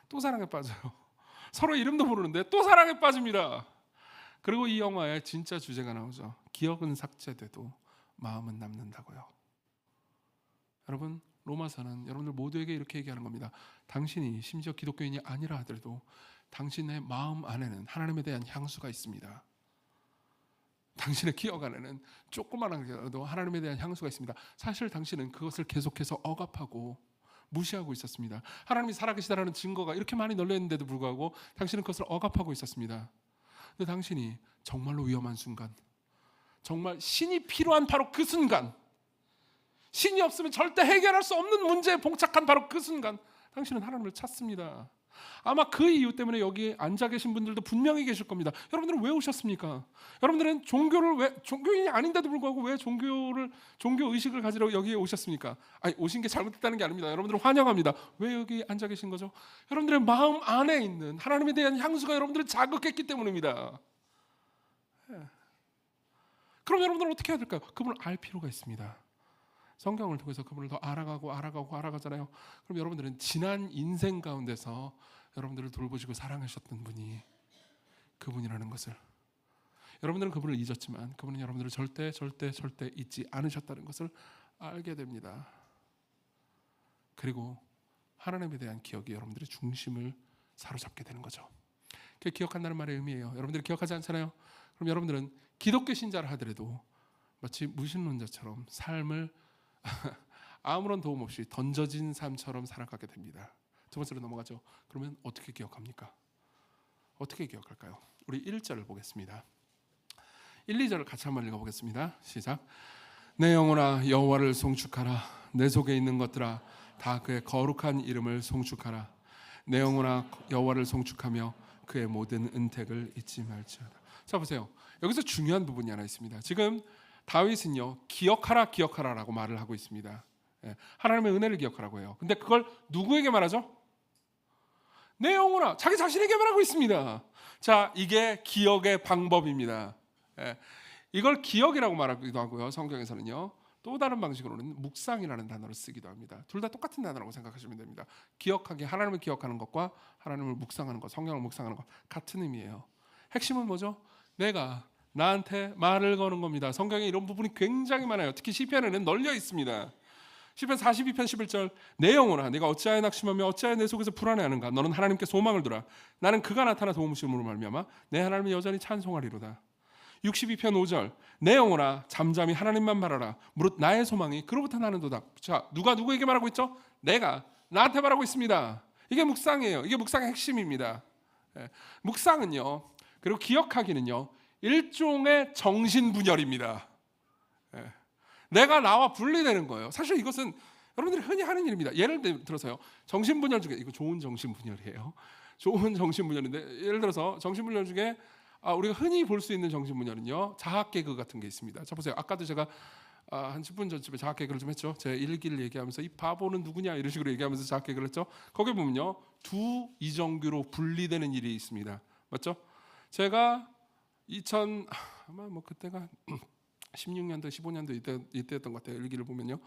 또 사랑에 빠져요. 서로 이름도 모르는데 또 사랑에 빠집니다. 그리고 이 영화에 진짜 주제가 나오죠. 기억은 삭제돼도 마음은 남는다고요. 여러분 로마서는 여러분들 모두에게 이렇게 얘기하는 겁니다. 당신이 심지어 기독교인이 아니라 하더라도 당신의 마음 안에는 하나님에 대한 향수가 있습니다. 당신의 기억 안에는 조그만하게도 하나님에 대한 향수가 있습니다. 사실 당신은 그것을 계속해서 억압하고 무시하고 있었습니다. 하나님이 살아계시다라는 증거가 이렇게 많이 널려 있는데도 불구하고 당신은 그것을 억압하고 있었습니다. 근데 당신이 정말로 위험한 순간, 정말 신이 필요한 바로 그 순간, 신이 없으면 절대 해결할 수 없는 문제에 봉착한 바로 그 순간 당신은 하나님을 찾습니다. 아마 그 이유 때문에 여기 앉아 계신 분들도 분명히 계실 겁니다. 여러분들은 왜 오셨습니까? 여러분들은 종교인이 아닌데도 불구하고 왜 종교 의식을 가지러 여기에 오셨습니까? 아니, 오신 게 잘못됐다는 게 아닙니다. 여러분들은 환영합니다. 왜 여기 앉아 계신 거죠? 여러분들의 마음 안에 있는 하나님에 대한 향수가 여러분들을 자극했기 때문입니다. 그럼 여러분들은 어떻게 해야 될까요? 그분을 알 필요가 있습니다. 성경을 통해서 그분을 더 알아가잖아요. 그럼 여러분들은 지난 인생 가운데서 여러분들을 돌보시고 사랑하셨던 분이 그분이라는 것을, 여러분들은 그분을 잊었지만 그분은 여러분들을 절대 잊지 않으셨다는 것을 알게 됩니다. 그리고 하나님에 대한 기억이 여러분들의 중심을 사로잡게 되는 거죠. 그게 기억한다는 말의 의미예요. 여러분들이 기억하지 않잖아요. 그럼 여러분들은 기독교 신자를 하더라도 마치 무신론자처럼 삶을 아무런 도움 없이 던져진 삶처럼 살아가게 됩니다. 두 번째로 넘어가죠. 그러면 어떻게 기억합니까? 어떻게 기억할까요? 우리 1절을 보겠습니다. 1, 2절을 같이 한번 읽어보겠습니다. 시작. 내 영혼아 여호와를 송축하라. 내 속에 있는 것들아 다 그의 거룩한 이름을 송축하라. 내 영혼아 여호와를 송축하며 그의 모든 은택을 잊지 말지어다. 자 보세요. 여기서 중요한 부분이 하나 있습니다. 지금 다윗은요 기억하라라고 말을 하고 있습니다. 하나님의 은혜를 기억하라고 해요. 근데 그걸 누구에게 말하죠? 내 영혼아, 자기 자신에게 말하고 있습니다. 자, 이게 기억의 방법입니다. 이걸 기억이라고 말하기도 하고요. 성경에서는요 또 다른 방식으로는 묵상이라는 단어를 쓰기도 합니다. 둘 다 똑같은 단어라고 생각하시면 됩니다. 기억하기, 하나님을 기억하는 것과 하나님을 묵상하는 것, 성경을 묵상하는 것 같은 의미예요. 핵심은 뭐죠? 내가 나한테 말을 거는 겁니다. 성경에 이런 부분이 굉장히 많아요. 특히 시편에는 널려 있습니다. 시편 42편 11절 내 영혼아 내가 어찌하여 낙심하며 어찌하여 내 속에서 불안해하는가. 너는 하나님께 소망을 두라. 나는 그가 나타나 도움주심으로 말미암아 내 하나님을 여전히 찬송하리로다. 62편 5절 내 영혼아 잠잠히 하나님만 바라라. 무릇 나의 소망이 그로부터 나는도다. 자, 누가 누구에게 말하고 있죠? 내가 나한테 말하고 있습니다. 이게 묵상이에요. 이게 묵상의 핵심입니다. 묵상은요 그리고 기억하기는요 일종의 정신분열입니다. 내가 나와 분리되는 거예요. 사실 이것은 여러분들이 흔히 하는 일입니다. 예를 들어서요. 정신분열 중에 이거 좋은 정신분열이에요. 좋은 정신분열인데 예를 들어서 정신분열 중에 우리가 흔히 볼 수 있는 정신분열은요. 자학개그 같은 게 있습니다. 자 보세요. 아까도 제가 한 10분 전쯤에 자학개그를 좀 했죠. 제 일기를 얘기하면서 이 바보는 누구냐 이런 식으로 얘기하면서 자학개그를 했죠. 거기 보면요. 두 이정규로 분리되는 일이 있습니다. 맞죠? 제가 아마 뭐 그때가 16년도 15년도 이때였던 것 같아요. 일기를 보면요.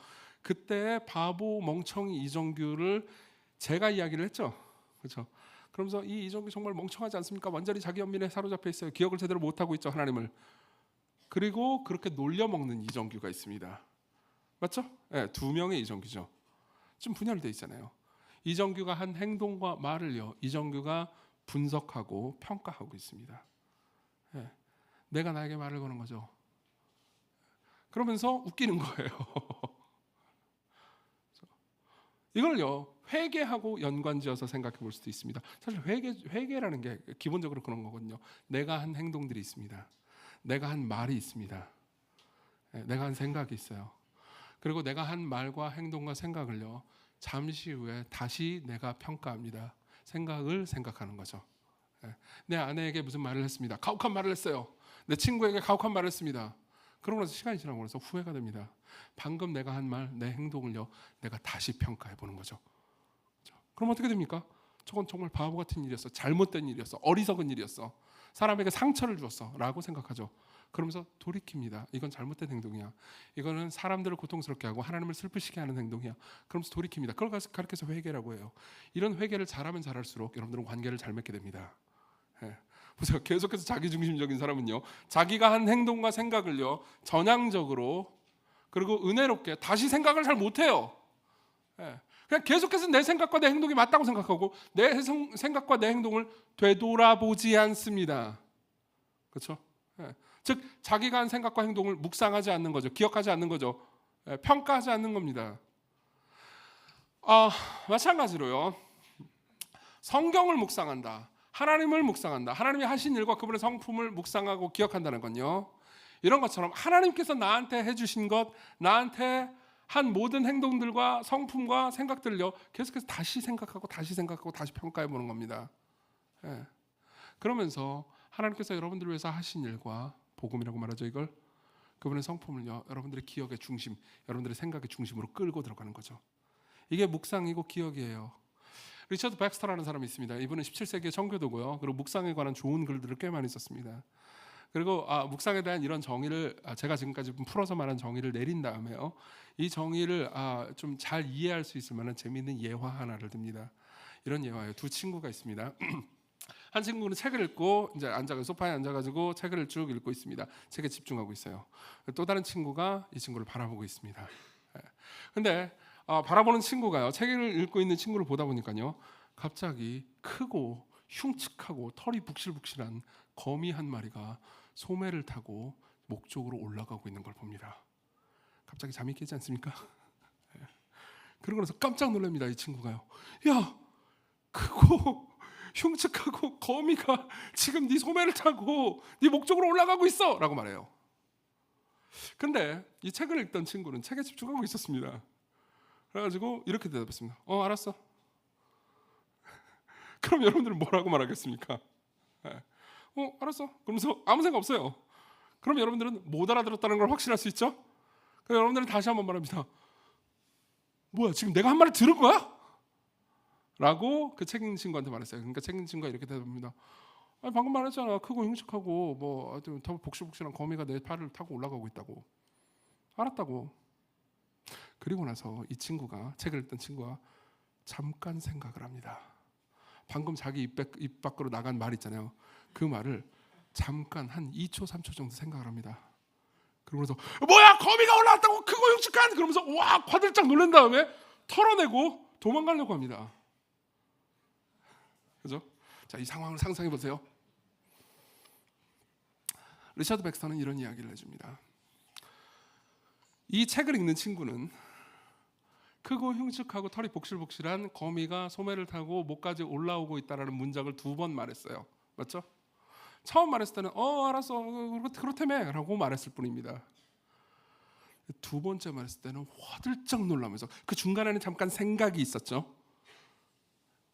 그때 바보 멍청이 이정규를 제가 이야기를 했죠. 그렇죠? 그러면서 이 이정규 정말 멍청하지 않습니까? 완전히 자기 연민에 사로잡혀 있어요. 기억을 제대로 못하고 있죠, 하나님을. 그리고 그렇게 놀려먹는 이정규가 있습니다. 맞죠? 네, 두 명의 이정규죠. 좀 분열돼 있잖아요. 이정규가 한 행동과 말을요, 이정규가 분석하고 평가하고 있습니다. 네, 내가 나에게 말을 거는 거죠. 그러면서 웃기는 거예요. 이걸요, 회개하고 연관지어서 생각해 볼 수도 있습니다. 사실 회개라는 게 기본적으로 그런 거거든요. 내가 한 행동들이 있습니다. 내가 한 말이 있습니다. 내가 한 생각이 있어요. 그리고 내가 한 말과 행동과 생각을요, 잠시 후에 다시 내가 평가합니다. 생각을 생각하는 거죠. 내 아내에게 무슨 말을 했습니다. 가혹한 말을 했어요. 내 친구에게 가혹한 말을 했습니다. 그러고 나서 시간이 지나고 나서 후회가 됩니다. 방금 내가 한 말, 내 행동을요, 내가 다시 평가해 보는 거죠. 그럼 어떻게 됩니까? 저건 정말 바보 같은 일이었어. 잘못된 일이었어. 어리석은 일이었어. 사람에게 상처를 주었어. 라고 생각하죠. 그러면서 돌이킵니다. 이건 잘못된 행동이야. 이거는 사람들을 고통스럽게 하고 하나님을 슬프시게 하는 행동이야. 그러면서 돌이킵니다. 그걸 가르쳐서 회개라고 해요. 이런 회개를 잘하면 잘할수록 여러분들은 관계를 잘 맺게 됩니다. 보세요. 계속해서 자기중심적인 사람은요, 자기가 한 행동과 생각을요, 전향적으로 그리고 은혜롭게 다시 생각을 잘 못해요. 그냥 계속해서 내 생각과 내 행동이 맞다고 생각하고 내 생각과 내 행동을 되돌아보지 않습니다. 그렇죠? 즉 자기가 한 생각과 행동을 묵상하지 않는 거죠. 기억하지 않는 거죠. 평가하지 않는 겁니다. 마찬가지로요, 성경을 묵상한다, 하나님을 묵상한다, 하나님이 하신 일과 그분의 성품을 묵상하고 기억한다는 건요, 이런 것처럼 하나님께서 나한테 해주신 것, 나한테 한 모든 행동들과 성품과 생각들을요, 계속해서 다시 생각하고 다시 생각하고 다시 평가해 보는 겁니다. 그러면서 하나님께서 여러분들을 위해서 하신 일과 복음이라고 말하죠, 이걸. 그분의 성품을요, 여러분들의 기억의 중심, 여러분들의 생각의 중심으로 끌고 들어가는 거죠. 이게 묵상이고 기억이에요. 리처드 백스터라는 사람이 있습니다. 이분은 17세기의 청교도고요. 그리고 묵상에 관한 좋은 글들을 꽤 많이 썼습니다. 그리고 묵상에 대한 이런 정의를 제가 지금까지 풀어서 말한 정의를 내린 다음에요, 이 정의를 좀 잘 이해할 수 있을 만한 재미있는 예화 하나를 듭니다. 이런 예화예요. 두 친구가 있습니다. 한 친구는 책을 읽고 이제 소파에 앉아가지고 책을 쭉 읽고 있습니다. 책에 집중하고 있어요. 또 다른 친구가 이 친구를 바라보고 있습니다. 근데 바라보는 친구가요, 책을 읽고 있는 친구를 보다 보니까요, 갑자기 크고 흉측하고 털이 북실북실한 거미 한 마리가 소매를 타고 목 쪽으로 올라가고 있는 걸 봅니다. 갑자기 잠이 깨지 않습니까? 그러고 나서 깜짝 놀랍니다. 이 친구가요, 야, 크고 흉측하고 거미가 지금 네 소매를 타고 네 목 쪽으로 올라가고 있어 라고 말해요. 근데 이 책을 읽던 친구는 책에 집중하고 있었습니다. 그래가지고 이렇게 대답했습니다. 알았어. 그럼 여러분들은 뭐라고 말하겠습니까? 알았어. 그러면서 아무 생각 없어요. 그럼 여러분들은 못 알아들었다는 걸 확신할 수 있죠? 그럼 여러분들은 다시 한번 말합니다. 뭐야, 지금 내가 한 말을 들은 거야? 라고 그 책 읽는 친구한테 말했어요. 그러니까 책 읽는 친구가 이렇게 대답합니다. 방금 말했잖아. 크고 흉측하고 뭐 더 복실복실한 거미가 내 팔을 타고 올라가고 있다고. 알았다고. 그리고 나서 이 친구가, 책을 읽던 친구가 잠깐 생각을 합니다. 방금 자기 입 밖으로 나간 말 있잖아요. 그 말을 잠깐 한 2초 3초 정도 생각을 합니다. 그러면서 뭐야, 거미가 올라왔다고, 크고 흉측한, 그러면서 와 화들짝 놀란 다음에 털어내고 도망가려고 합니다. 그죠? 자, 이 상황을 상상해 보세요. 리처드 백스터는 이런 이야기를 해줍니다. 이 책을 읽는 친구는 크고 흉측하고 털이 복실복실한 거미가 소매를 타고 목까지 올라오고 있다라는 문장을 2번 말했어요. 맞죠? 처음 말했을 때는 알았어, 그렇다며 라고 말했을 뿐입니다. 두 번째 말했을 때는 화들짝 놀라면서, 그 중간에는 잠깐 생각이 있었죠.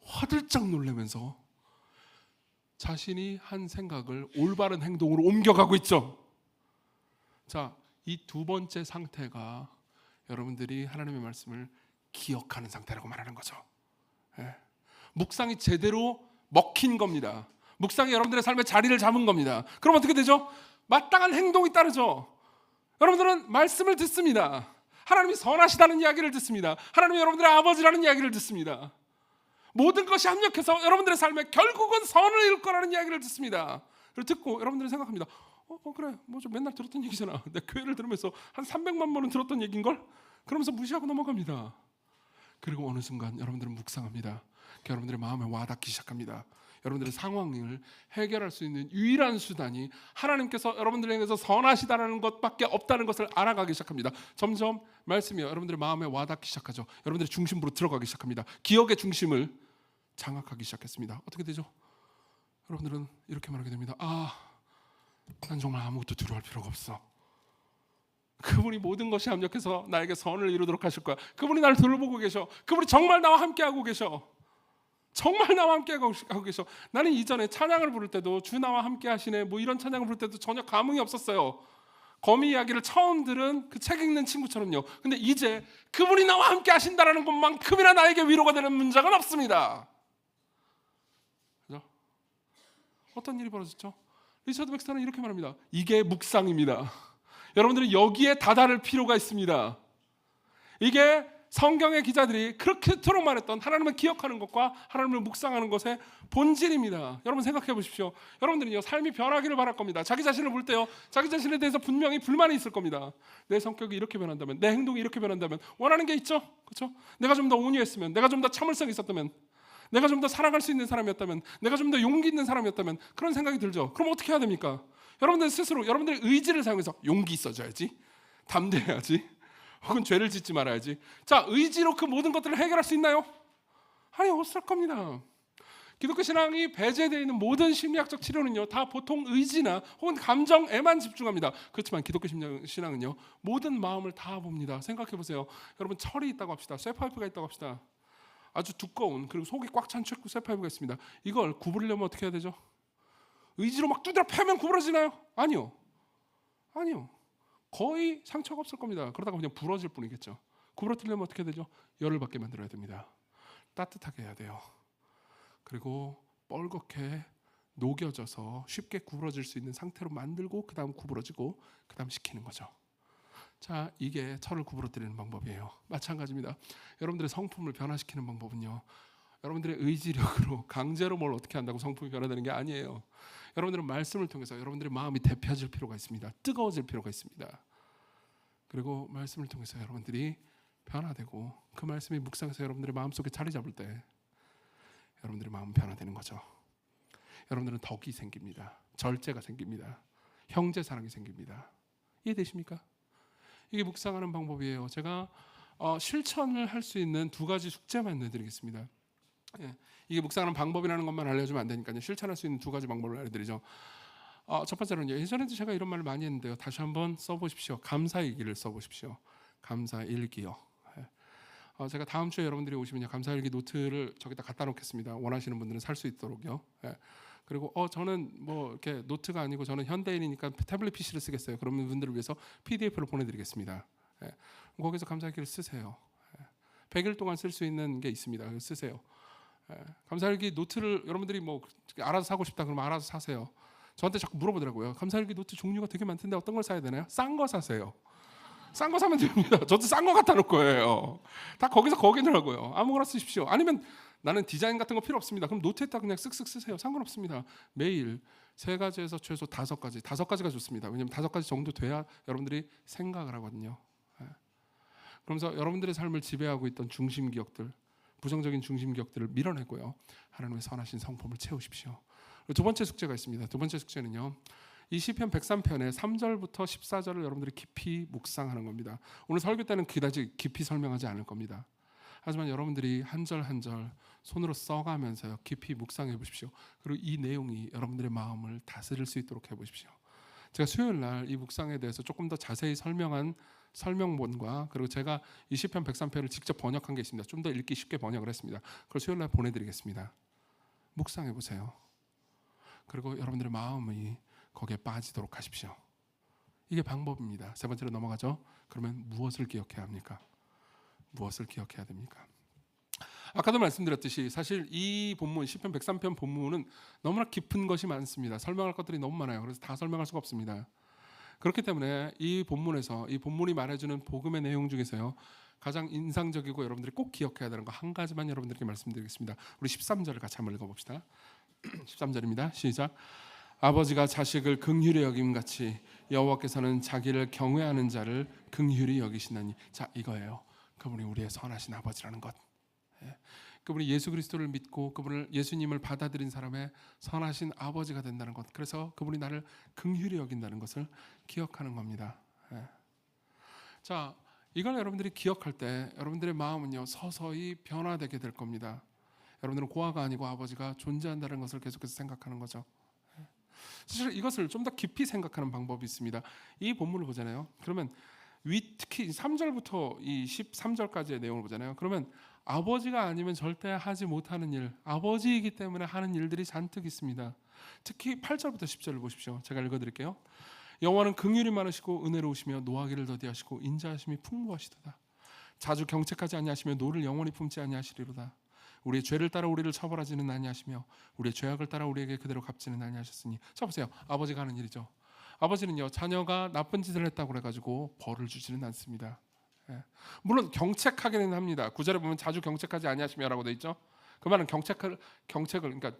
화들짝 놀라면서 자신이 한 생각을 올바른 행동으로 옮겨가고 있죠. 자, 이 두 번째 상태가 여러분들이 하나님의 말씀을 기억하는 상태라고 말하는 거죠. 묵상이 제대로 먹힌 겁니다. 묵상이 여러분들의 삶에 자리를 잡은 겁니다. 그럼 어떻게 되죠? 마땅한 행동이 따르죠. 여러분들은 말씀을 듣습니다. 하나님이 선하시다는 이야기를 듣습니다. 하나님이 여러분들의 아버지라는 이야기를 듣습니다. 모든 것이 합력해서 여러분들의 삶에 결국은 선을 이룰 거라는 이야기를 듣습니다. 그걸 듣고 여러분들은 생각합니다. 그래, 뭐 좀 맨날 들었던 얘기잖아. 내 교회를 들으면서 한 300만 번은 들었던 얘기인걸? 그러면서 무시하고 넘어갑니다. 그리고 어느 순간 여러분들은 묵상합니다. 여러분들의 마음에 와닿기 시작합니다. 여러분들의 상황을 해결할 수 있는 유일한 수단이 하나님께서 여러분들에게서 선하시다는 것밖에 없다는 것을 알아가기 시작합니다. 점점 말씀이 여러분들의 마음에 와닿기 시작하죠. 여러분들의 중심부로 들어가기 시작합니다. 기억의 중심을 장악하기 시작했습니다. 어떻게 되죠? 여러분들은 이렇게 말하게 됩니다. 난 정말 아무것도 두려워할 필요가 없어. 그분이 모든 것이 합력해서 나에게 선을 이루도록 하실 거야. 그분이 나를 돌보고 계셔. 그분이 정말 나와 함께하고 계셔. 정말 나와 함께하고 계셔. 나는 이전에 찬양을 부를 때도 주 나와 함께 하시네 뭐 이런 찬양을 부를 때도 전혀 감흥이 없었어요. 거미 이야기를 처음 들은 그 책 읽는 친구처럼요. 근데 이제 그분이 나와 함께 하신다라는 것만큼이나 나에게 위로가 되는 문장은 없습니다. 그죠? 어떤 일이 벌어졌죠? 리처드 백스터는 이렇게 말합니다. 이게 묵상입니다. 여러분들은 여기에 다다를 필요가 있습니다. 이게 성경의 기자들이 그렇게토록 말했던 하나님을 기억하는 것과 하나님을 묵상하는 것의 본질입니다. 여러분 생각해 보십시오. 여러분들은요 삶이 변하기를 바랄 겁니다. 자기 자신을 볼 때요 자기 자신에 대해서 분명히 불만이 있을 겁니다. 내 성격이 이렇게 변한다면, 내 행동이 이렇게 변한다면 원하는 게 있죠, 그렇죠? 내가 좀 더 온유했으면, 내가 좀 더 참을성이 있었다면, 내가 좀 더 살아갈 수 있는 사람이었다면, 내가 좀 더 용기 있는 사람이었다면 그런 생각이 들죠. 그럼 어떻게 해야 됩니까? 여러분들 스스로 여러분들의 의지를 사용해서 용기 있어져야지, 담대해야지, 혹은 죄를 짓지 말아야지. 자, 의지로 그 모든 것들을 해결할 수 있나요? 아니, 없을 겁니다. 기독교 신앙이 배제되어 있는 모든 심리학적 치료는요 다 보통 의지나 혹은 감정에만 집중합니다. 그렇지만 기독교 신앙은요 모든 마음을 다 봅니다. 생각해 보세요. 여러분 철이 있다고 합시다. 쇠파이프가 있다고 합시다. 아주 두꺼운 그리고 속이 꽉 찬 쇠파이프가 있습니다. 이걸 구부리려면 어떻게 해야 되죠? 의지로 막 두드려 패면 구부러지나요? 아니요. 거의 상처가 없을 겁니다. 그러다가 그냥 부러질 뿐이겠죠. 구부러뜨리려면 어떻게 되죠? 열을 받게 만들어야 됩니다. 따뜻하게 해야 돼요. 그리고 뻘겋게 녹여져서 쉽게 구부러질 수 있는 상태로 만들고 그 다음 구부러지고 그 다음 식히는 거죠. 자, 이게 철을 구부러뜨리는 방법이에요. 마찬가지입니다. 여러분들의 성품을 변화시키는 방법은요 여러분들의 의지력으로 강제로 뭘 어떻게 한다고 성품이 변화되는 게 아니에요. 여러분들은 말씀을 통해서 여러분들의 마음이 데펴질 필요가 있습니다. 뜨거워질 필요가 있습니다. 그리고 말씀을 통해서 여러분들이 변화되고 그 말씀이 묵상해서 여러분들의 마음속에 자리 잡을 때 여러분들의 마음은 변화되는 거죠. 여러분들은 덕이 생깁니다. 절제가 생깁니다. 형제 사랑이 생깁니다. 이해되십니까? 이게 묵상하는 방법이에요. 제가 실천을 할 수 있는 두 가지 숙제만 내드리겠습니다. 이게 묵상하는 방법이라는 것만 알려주면 안 되니까요. 실천할 수 있는 두 가지 방법을 알려드리죠. 첫 번째로는요. 예전에도 제가 이런 말을 많이 했는데요. 다시 한번 써보십시오. 감사일기를 써보십시오. 감사일기요. 제가 다음 주에 여러분들이 오시면요. 감사일기 노트를 저기다 갖다 놓겠습니다. 원하시는 분들은 살 수 있도록요. 그리고 저는 뭐 이렇게 노트가 아니고 저는 현대인이니까 태블릿 PC를 쓰겠어요. 그러면 분들을 위해서 PDF로 보내드리겠습니다. 거기서 감사일기를 쓰세요. 100일 동안 쓸 수 있는 게 있습니다. 쓰세요. 감사일기 노트를 여러분들이 뭐 알아서 사고 싶다 그러면 알아서 사세요. 저한테 자꾸 물어보더라고요. 감사일기 노트 종류가 되게 많던데 어떤 걸 사야 되나요? 싼 거 사세요. 싼 거 사면 됩니다. 저도 싼 거 갖다 놓을 거예요. 다 거기서 거기더라고요. 아무거나 쓰십시오. 아니면 나는 디자인 같은 거 필요 없습니다. 그럼 노트에다 그냥 쓱쓱 쓰세요. 상관없습니다. 매일 3가지에서 최소 5가지, 5가지가 좋습니다. 왜냐하면 5가지 정도 돼야 여러분들이 생각을 하거든요. 그러면서 여러분들의 삶을 지배하고 있던 중심 기억들, 부정적인 중심 기억들을 밀어내고요. 하나님의 선하신 성품을 채우십시오. 두 번째 숙제가 있습니다. 두 번째 숙제는요. 이 시편 103편의 3절부터 14절을 여러분들이 깊이 묵상하는 겁니다. 오늘 설교 때는 그다지 깊이 설명하지 않을 겁니다. 하지만 여러분들이 한 절 한 절 손으로 써가면서요. 깊이 묵상해 보십시오. 그리고 이 내용이 여러분들의 마음을 다스릴 수 있도록 해보십시오. 제가 수요일 날 이 묵상에 대해서 조금 더 자세히 설명한 설명본과 그리고 제가 이 시편 103편을 직접 번역한 게 있습니다. 좀 더 읽기 쉽게 번역을 했습니다. 그걸 수요일 날 보내드리겠습니다. 묵상해 보세요. 그리고 여러분들의 마음이 거기에 빠지도록 하십시오. 이게 방법입니다. 세 번째로 넘어가죠. 그러면 무엇을 기억해야 합니까? 무엇을 기억해야 됩니까? 아까도 말씀드렸듯이 사실 이 본문 시편 103편 본문은 너무나 깊은 것이 많습니다. 설명할 것들이 너무 많아요. 그래서 다 설명할 수가 없습니다. 그렇기 때문에 이 본문에서 이 본문이 말해주는 복음의 내용 중에서요 가장 인상적이고 여러분들이 꼭 기억해야 되는 거 한 가지만 여러분들에게 말씀드리겠습니다. 우리 13절을 같이 한번 읽어봅시다. 13절입니다. 시작. 아버지가 자식을 긍휼히 여김같이 여호와께서는 자기를 경외하는 자를 긍휼히 여기시나니. 자, 이거예요. 그분이 우리의 선하신 아버지라는 것. 그분이 예수 그리스도를 믿고 그분을 예수님을 받아들인 사람의 선하신 아버지가 된다는 것. 그래서 그분이 나를 긍휼히 여긴다는 것을 기억하는 겁니다. 자, 이걸 여러분들이 기억할 때 여러분들의 마음은요 서서히 변화되게 될 겁니다. 여러분들은 고아가 아니고 아버지가 존재한다는 것을 계속해서 생각하는 거죠. 사실 이것을 좀 더 깊이 생각하는 방법이 있습니다. 이 본문을 보잖아요. 그러면 특히 3절부터 이 13절까지의 내용을 보잖아요. 그러면 아버지가 아니면 절대 하지 못하는 일, 아버지이기 때문에 하는 일들이 잔뜩 있습니다. 특히 8절부터 10절을 보십시오. 제가 읽어드릴게요. 여호와는 긍휼이 많으시고 은혜로우시며 노하기를 더디하시고 인자하심이 풍부하시도다. 자주 경책하지 아니하시며 노를 영원히 품지 아니하시리로다. 우리의 죄를 따라 우리를 처벌하지는 아니하시며 우리의 죄악을 따라 우리에게 그대로 갚지는 아니하셨으니. 자 보세요. 아버지가 하는 일이죠. 아버지는요 자녀가 나쁜 짓을 했다고 그래가지고 벌을 주지는 않습니다. 물론 경책하기는 합니다. 9절에 보면 자주 경책하지 아니하시며라고 돼 있죠. 그 말은 경책을 그러니까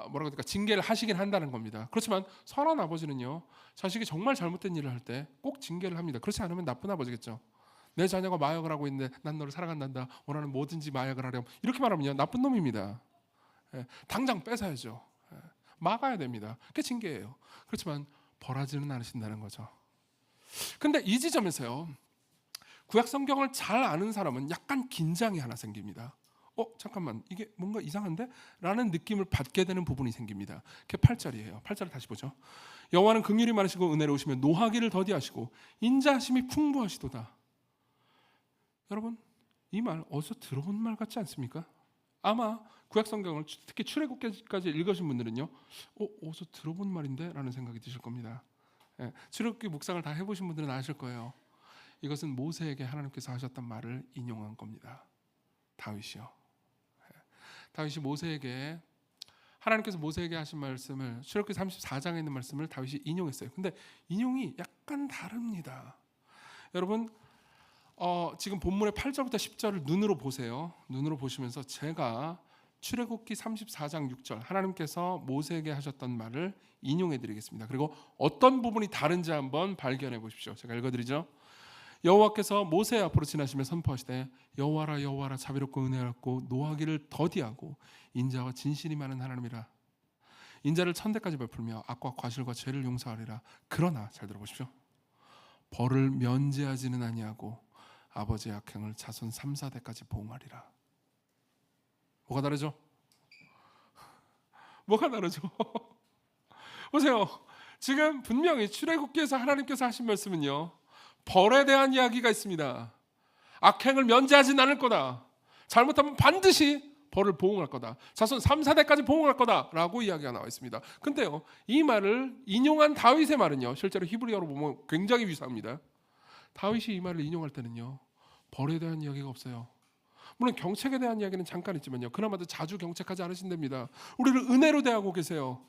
뭐라고 할까 징계를 하시긴 한다는 겁니다. 그렇지만 선한 아버지는요 자식이 정말 잘못된 일을 할 때 꼭 징계를 합니다. 그렇지 않으면 나쁜 아버지겠죠. 내 자녀가 마약을 하고 있는데 난 너를 사랑한단다. 원하는 뭐든지 마약을 하렴. 이렇게 말하면요 나쁜 놈입니다. 당장 뺏어야죠. 막아야 됩니다. 그게 징계예요. 그렇지만 벌하지는 않으신다는 거죠. 근데 이 지점에서요 구약 성경을 잘 아는 사람은 약간 긴장이 하나 생깁니다. 잠깐만 이게 뭔가 이상한데? 라는 느낌을 받게 되는 부분이 생깁니다. 그게 8절이에요. 8절을 다시 보죠. 여호와는 긍휼이 많으시고 은혜로우시며 노하기를 더디하시고 인자하심이 풍부하시도다. 여러분 이 말 어디서 들어본 말 같지 않습니까? 아마 구약 성경을 특히 출애굽기까지 읽으신 분들은요 어디서 들어본 말인데? 라는 생각이 드실 겁니다. 출애굽기 묵상을 다 해보신 분들은 아실 거예요. 이것은 모세에게 하나님께서 하셨던 말을 인용한 겁니다. 다윗이요. 다윗이 모세에게 하나님께서 모세에게 하신 말씀을 출애굽기 34장에 있는 말씀을 다윗이 인용했어요. 근데 인용이 약간 다릅니다. 여러분 지금 본문의 8절부터 10절을 눈으로 보세요. 눈으로 보시면서 제가 출애굽기 34장 6절 하나님께서 모세에게 하셨던 말을 인용해 드리겠습니다. 그리고 어떤 부분이 다른지 한번 발견해 보십시오. 제가 읽어드리죠. 여호와께서 모세 앞으로 지나시며 선포하시되 여호와라 여호와라 자비롭고 은혜롭고 노하기를 더디하고 인자와 진실이 많은 하나님이라. 인자를 천대까지 베풀며 악과 과실과 죄를 용서하리라. 그러나 잘 들어보십시오. 벌을 면제하지는 아니하고 아버지의 악행을 자손 3, 4대까지 보응하리라. 뭐가 다르죠? 뭐가 다르죠? 보세요. 지금 분명히 출애굽기에서 하나님께서 하신 말씀은요 벌에 대한 이야기가 있습니다. 악행을 면제하진 않을 거다. 잘못하면 반드시 벌을 보응할 거다. 자손 3, 4대까지 보응할 거다 라고 이야기가 나와 있습니다. 근데요 이 말을 인용한 다윗의 말은요 실제로 히브리어로 보면 굉장히 유사합니다. 다윗이 이 말을 인용할 때는요 벌에 대한 이야기가 없어요. 물론 경책에 대한 이야기는 잠깐 있지만요 그나마도 자주 경책하지 않으신답니다. 우리를 은혜로 대하고 계세요.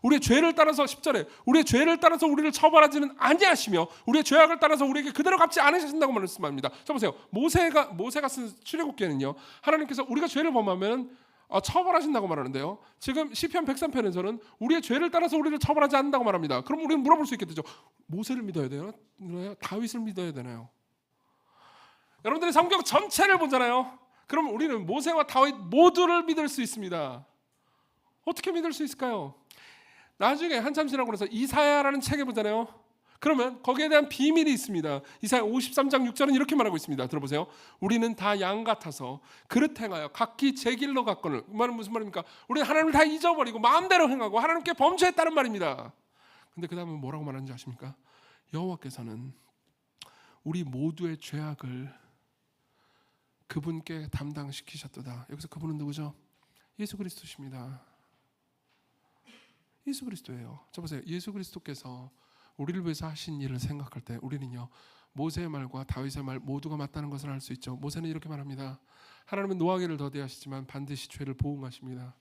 우리의 죄를 따라서 10절에 우리의 죄를 따라서 우리를 처벌하지는 아니하시며 우리의 죄악을 따라서 우리에게 그대로 갚지 않으신다고 말씀합니다. 자 보세요. 모세가 쓴 출애굽기에는요 하나님께서 우리가 죄를 범하면 처벌하신다고 말하는데요 지금 시편 103편에서는 우리의 죄를 따라서 우리를 처벌하지 않는다고 말합니다. 그럼 우리는 물어볼 수 있겠죠. 모세를 믿어야 되나요? 다윗을 믿어야 되나요? 여러분들이 성경 전체를 보잖아요. 그럼 우리는 모세와 다윗 모두를 믿을 수 있습니다. 어떻게 믿을 수 있을까요? 나중에 한참 지나고 나서 이사야라는 책에 보잖아요. 그러면 거기에 대한 비밀이 있습니다. 이사야 53장 6절은 이렇게 말하고 있습니다. 들어보세요. 우리는 다 양 같아서 그릇 행하여 각기 제 길로 갔거늘. 그 말은 무슨 말입니까? 우리는 하나님을 다 잊어버리고 마음대로 행하고 하나님께 범죄했다는 말입니다. 근데 그 다음에 뭐라고 말하는지 아십니까? 여호와께서는 우리 모두의 죄악을 그분께 담당시키셨도다. 여기서 그분은 누구죠? 예수 그리스도십니다. 예수 그리스도예요. 자 보세요. 예수 그리스도께서 우리를 위해서 하신 일을 생각할 때 우리는요 모세의 말과 다윗의 말 모두가 맞다는 것을 알 수 있죠. 모세는 이렇게 말합니다. 하나님은 노하기를 더디하시지만 반드시 죄를 보응하십니다.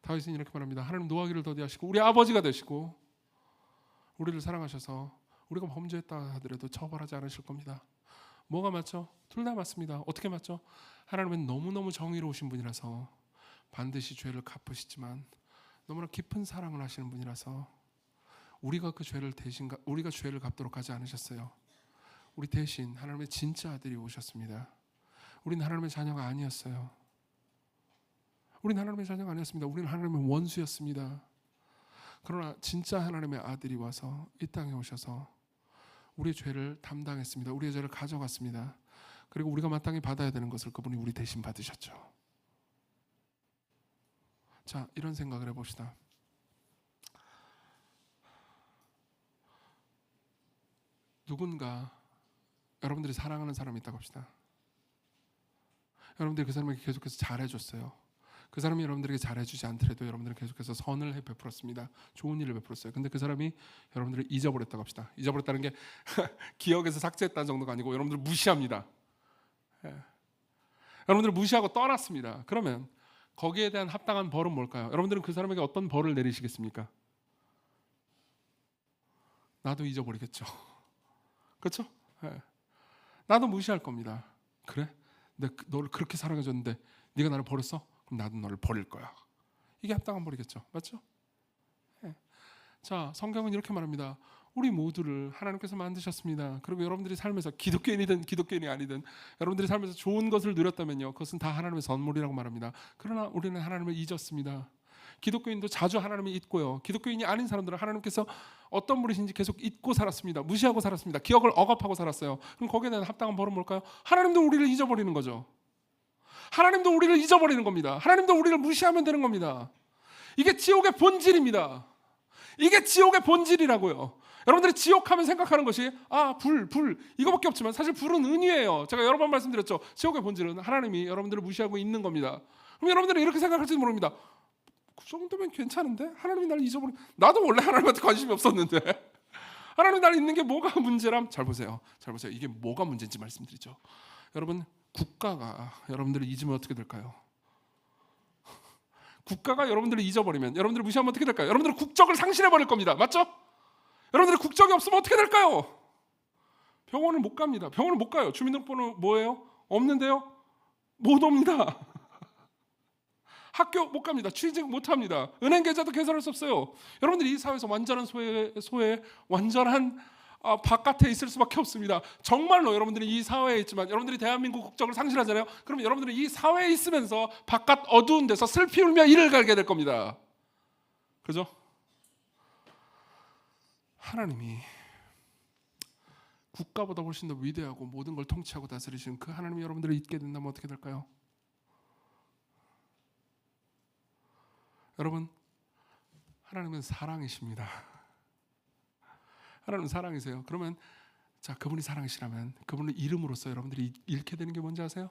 다윗은 이렇게 말합니다. 하나님 노하기를 더디하시고 우리 아버지가 되시고 우리를 사랑하셔서 우리가 범죄했다 하더라도 처벌하지 않으실 겁니다. 뭐가 맞죠? 둘 다 맞습니다. 어떻게 맞죠? 하나님은 너무너무 정의로우신 분이라서 반드시 죄를 갚으시지만 너무나 깊은 사랑을 하시는 분이라서 우리가 죄를 갚도록 하지 않으셨어요. 우리 대신 하나님의 진짜 아들이 오셨습니다. 우리는 하나님의 자녀가 아니었어요. 우리는 하나님의 자녀가 아니었습니다. 우리는 하나님의 원수였습니다. 그러나 진짜 하나님의 아들이 와서 이 땅에 오셔서 우리의 죄를 담당했습니다. 우리의 죄를 가져갔습니다. 그리고 우리가 마땅히 받아야 되는 것을 그분이 우리 대신 받으셨죠. 자, 이런 생각을 해봅시다. 누군가 여러분들이 사랑하는 사람이 있다고 합시다. 여러분들이 그 사람에게 계속해서 잘해줬어요. 그 사람이 여러분들에게 잘해주지 않더라도 여러분들은 계속해서 선을 베풀었습니다. 좋은 일을 베풀었어요. 근데 그 사람이 여러분들을 잊어버렸다고 합시다. 잊어버렸다는 게 기억에서 삭제했다는 정도가 아니고 여러분들을 무시합니다. 예. 여러분들을 무시하고 떠났습니다. 그러면 거기에 대한 합당한 벌은 뭘까요? 여러분들은 그 사람에게 어떤 벌을 내리시겠습니까? 나도 잊어버리겠죠. 그렇죠? 예. 나도 무시할 겁니다. 그래? 내가 너를 그렇게 사랑해줬는데 네가 나를 버렸어? 그럼 나도 너를 버릴 거야. 이게 합당한 벌이겠죠. 맞죠? 예. 자, 성경은 이렇게 말합니다. 우리 모두를 하나님께서 만드셨습니다. 그리고 여러분들이 삶에서 기독교인이든 기독교인이 아니든 여러분들이 삶에서 좋은 것을 누렸다면요, 그것은 다 하나님의 선물이라고 말합니다. 그러나 우리는 하나님을 잊었습니다. 기독교인도 자주 하나님을 잊고요, 기독교인이 아닌 사람들은 하나님께서 어떤 분이신지 계속 잊고 살았습니다. 무시하고 살았습니다. 기억을 억압하고 살았어요. 그럼 거기에 대한 합당한 벌은 뭘까요? 하나님도 우리를 잊어버리는 거죠. 하나님도 우리를 잊어버리는 겁니다. 하나님도 우리를 무시하면 되는 겁니다. 이게 지옥의 본질입니다. 이게 지옥의 본질이라고요. 여러분들이 지옥하면 생각하는 것이 불 이거밖에 없지만 사실 불은 은유예요. 제가 여러 번 말씀드렸죠. 지옥의 본질은 하나님이 여러분들을 무시하고 있는 겁니다. 그럼 여러분들은 이렇게 생각할지도 모릅니다. 그 정도면 괜찮은데? 하나님이 날 잊어버린, 나도 원래 하나님한테 관심이 없었는데 하나님이 날 잊는 게 뭐가 문제람? 잘 보세요. 이게 뭐가 문제인지 말씀드리죠. 여러분, 국가가 여러분들을 잊으면 어떻게 될까요? 국가가 여러분들을 잊어버리면, 여러분들을 무시하면 어떻게 될까요? 여러분들은 국적을 상실해버릴 겁니다. 맞죠? 여러분들이 국적이 없으면 어떻게 될까요? 병원을 못 갑니다. 병원을 못 가요. 주민등록번호 뭐예요? 없는데요? 못 옵니다. 학교 못 갑니다. 취직 못 합니다. 은행 계좌도 개설할 수 없어요. 여러분들이 이 사회에서 완전한 소외 완전한 바깥에 있을 수밖에 없습니다. 정말로 여러분들이 이 사회에 있지만 여러분들이 대한민국 국적을 상실하잖아요. 그러면 여러분들은 이 사회에 있으면서 바깥 어두운 데서 슬피 울며 이를 갈게 될 겁니다. 그죠? 하나님이 국가보다 훨씬 더 위대하고 모든 걸 통치하고 다스리시는 그 하나님이 여러분들을 잊게 된다면 어떻게 될까요? 여러분, 하나님은 사랑이십니다. 하나님은 사랑이세요. 그러면 자, 그분이 사랑이시라면 그분의 이름으로써 여러분들이 잃게 되는 게 뭔지 아세요?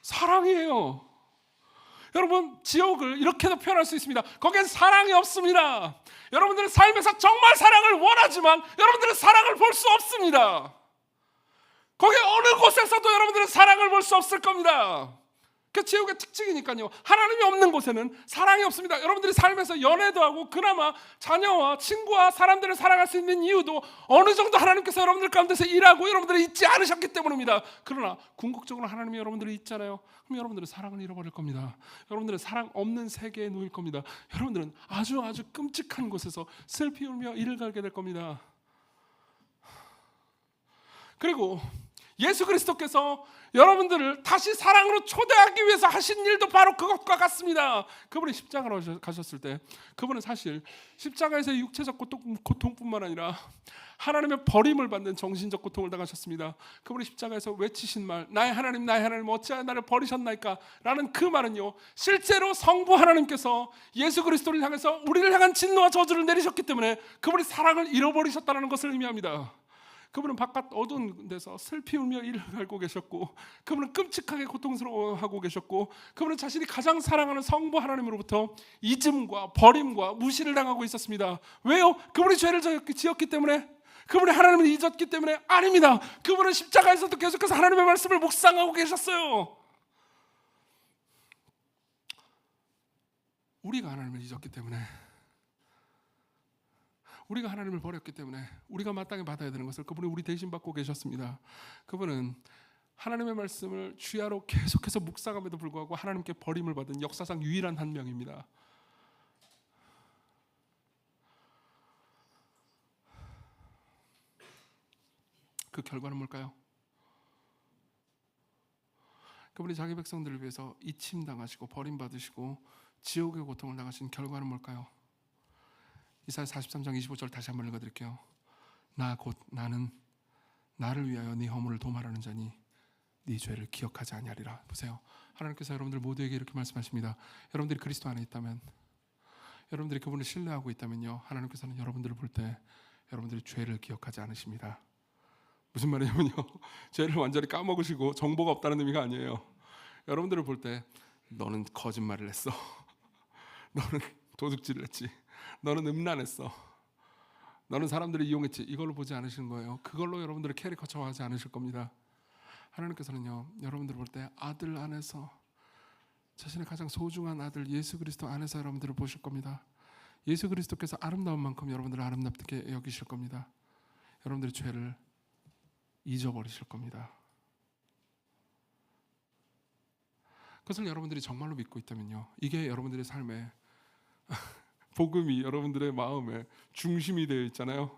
사랑이에요. 여러분, 지옥을 이렇게도 표현할 수 있습니다. 거기엔 사랑이 없습니다. 여러분들은 삶에서 정말 사랑을 원하지만 여러분들은 사랑을 볼 수 없습니다. 거기 어느 곳에서도 여러분들은 사랑을 볼 수 없을 겁니다. 그 지옥의 특징이니까요. 하나님이 없는 곳에는 사랑이 없습니다. 여러분들이 삶에서 연애도 하고 그나마 자녀와 친구와 사람들을 사랑할 수 있는 이유도 어느 정도 하나님께서 여러분들 가운데서 일하고 여러분들을 잊지 않으셨기 때문입니다. 그러나 궁극적으로 하나님이 여러분들을 잊잖아요. 그럼 여러분들은 사랑을 잃어버릴 겁니다. 여러분들은 사랑 없는 세계에 놓일 겁니다. 여러분들은 아주 끔찍한 곳에서 슬피 울며 이를 갈게 될 겁니다. 그리고 예수 그리스도께서 여러분들을 다시 사랑으로 초대하기 위해서 하신 일도 바로 그것과 같습니다. 그분이 십자가로 가셨을 때 그분은 사실 십자가에서의 육체적 고통뿐만 아니라 하나님의 버림을 받는 정신적 고통을 당하셨습니다. 그분이 십자가에서 외치신 말, 나의 하나님 어찌하여 나를 버리셨나이까? 라는 그 말은요, 실제로 성부 하나님께서 예수 그리스도를 향해서 우리를 향한 진노와 저주를 내리셨기 때문에 그분이 사랑을 잃어버리셨다는 것을 의미합니다. 그분은 바깥 어두운 데서 슬피 울며 이를 갈고 계셨고, 그분은 끔찍하게 고통스러워하고 계셨고, 그분은 자신이 가장 사랑하는 성부 하나님으로부터 잊음과 버림과 무시를 당하고 있었습니다. 왜요? 그분이 죄를 지었기 때문에? 그분이 하나님을 잊었기 때문에? 아닙니다. 그분은 십자가에서도 계속해서 하나님의 말씀을 묵상하고 계셨어요. 우리가 하나님을 잊었기 때문에, 우리가 하나님을 버렸기 때문에 우리가 마땅히 받아야 되는 것을 그분이 우리 대신 받고 계셨습니다. 그분은 하나님의 말씀을 주야로 계속해서 묵상함에도 불구하고 하나님께 버림을 받은 역사상 유일한 한 명입니다. 그 결과는 뭘까요? 그분이 자기 백성들을 위해서 잊힘당하시고 버림받으시고 지옥의 고통을 당하신 결과는 뭘까요? 이사야 43장 25절 다시 한번 읽어드릴게요. 나 곧 나는 나를 위하여 네 허물을 도말하는 자니 네 죄를 기억하지 아니하리라. 보세요. 하나님께서 여러분들 모두에게 이렇게 말씀하십니다. 여러분들이 그리스도 안에 있다면, 여러분들이 그분을 신뢰하고 있다면요, 하나님께서는 여러분들을 볼 때 여러분들이 죄를 기억하지 않으십니다. 무슨 말이냐면요, 죄를 완전히 까먹으시고 정보가 없다는 의미가 아니에요. 여러분들을 볼 때 너는 거짓말을 했어, 너는 도둑질을 했지, 너는 음란했어, 너는 사람들을 이용했지, 이걸로 보지 않으시는 거예요. 그걸로 여러분들을 캐리커처화하지 않으실 겁니다. 하나님께서는요, 여러분들을 볼 때 아들 안에서, 자신의 가장 소중한 아들 예수 그리스도 안에서 여러분들을 보실 겁니다. 예수 그리스도께서 아름다운 만큼 여러분들을 아름답게 여기실 겁니다. 여러분들의 죄를 잊어버리실 겁니다. 그것을 여러분들이 정말로 믿고 있다면요, 이게 여러분들의 삶에 복음이 여러분들의 마음에 중심이 되어 있잖아요.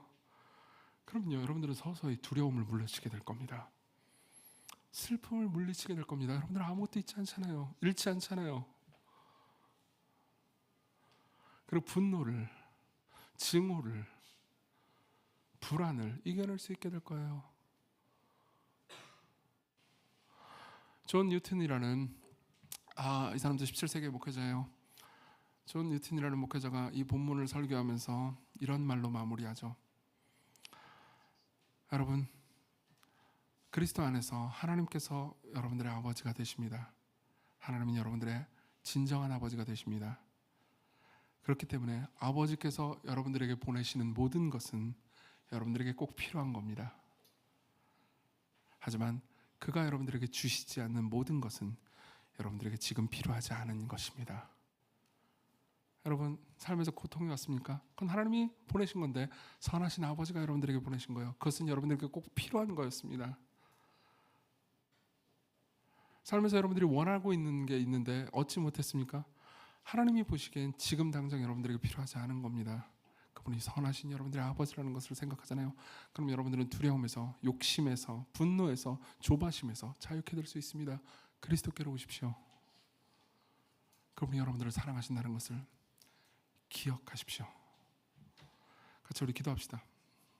그럼요, 여러분들은 서서히 두려움을 물리치게 될 겁니다. 슬픔을 물리치게 될 겁니다. 여러분들 아무것도 잊지 않잖아요. 잃지 않잖아요. 그리고 분노를, 증오를, 불안을 이겨낼 수 있게 될 거예요. 존 뉴턴이라는 이 사람도 17세기의 목회자예요. 존 뉴턴이라는 목회자가 이 본문을 설교하면서 이런 말로 마무리하죠. 여러분, 그리스도 안에서 하나님께서 여러분들의 아버지가 되십니다. 하나님은 여러분들의 진정한 아버지가 되십니다. 그렇기 때문에 아버지께서 여러분들에게 보내시는 모든 것은 여러분들에게 꼭 필요한 겁니다. 하지만 그가 여러분들에게 주시지 않는 모든 것은 여러분들에게 지금 필요하지 않은 것입니다. 여러분, 삶에서 고통이 왔습니까? 그건 하나님이 보내신 건데, 선하신 아버지가 여러분들에게 보내신 거예요. 그것은 여러분들에게 꼭 필요한 거였습니다. 삶에서 여러분들이 원하고 있는 게 있는데 얻지 못했습니까? 하나님이 보시기엔 지금 당장 여러분들에게 필요하지 않은 겁니다. 그분이 선하신 여러분들의 아버지라는 것을 생각하잖아요. 그럼 여러분들은 두려움에서, 욕심에서, 분노에서, 조바심에서 자유케 될 수 있습니다. 그리스도께로 오십시오. 그분이 여러분들을 사랑하신다는 것을 기억하십시오. 같이 우리 기도합시다.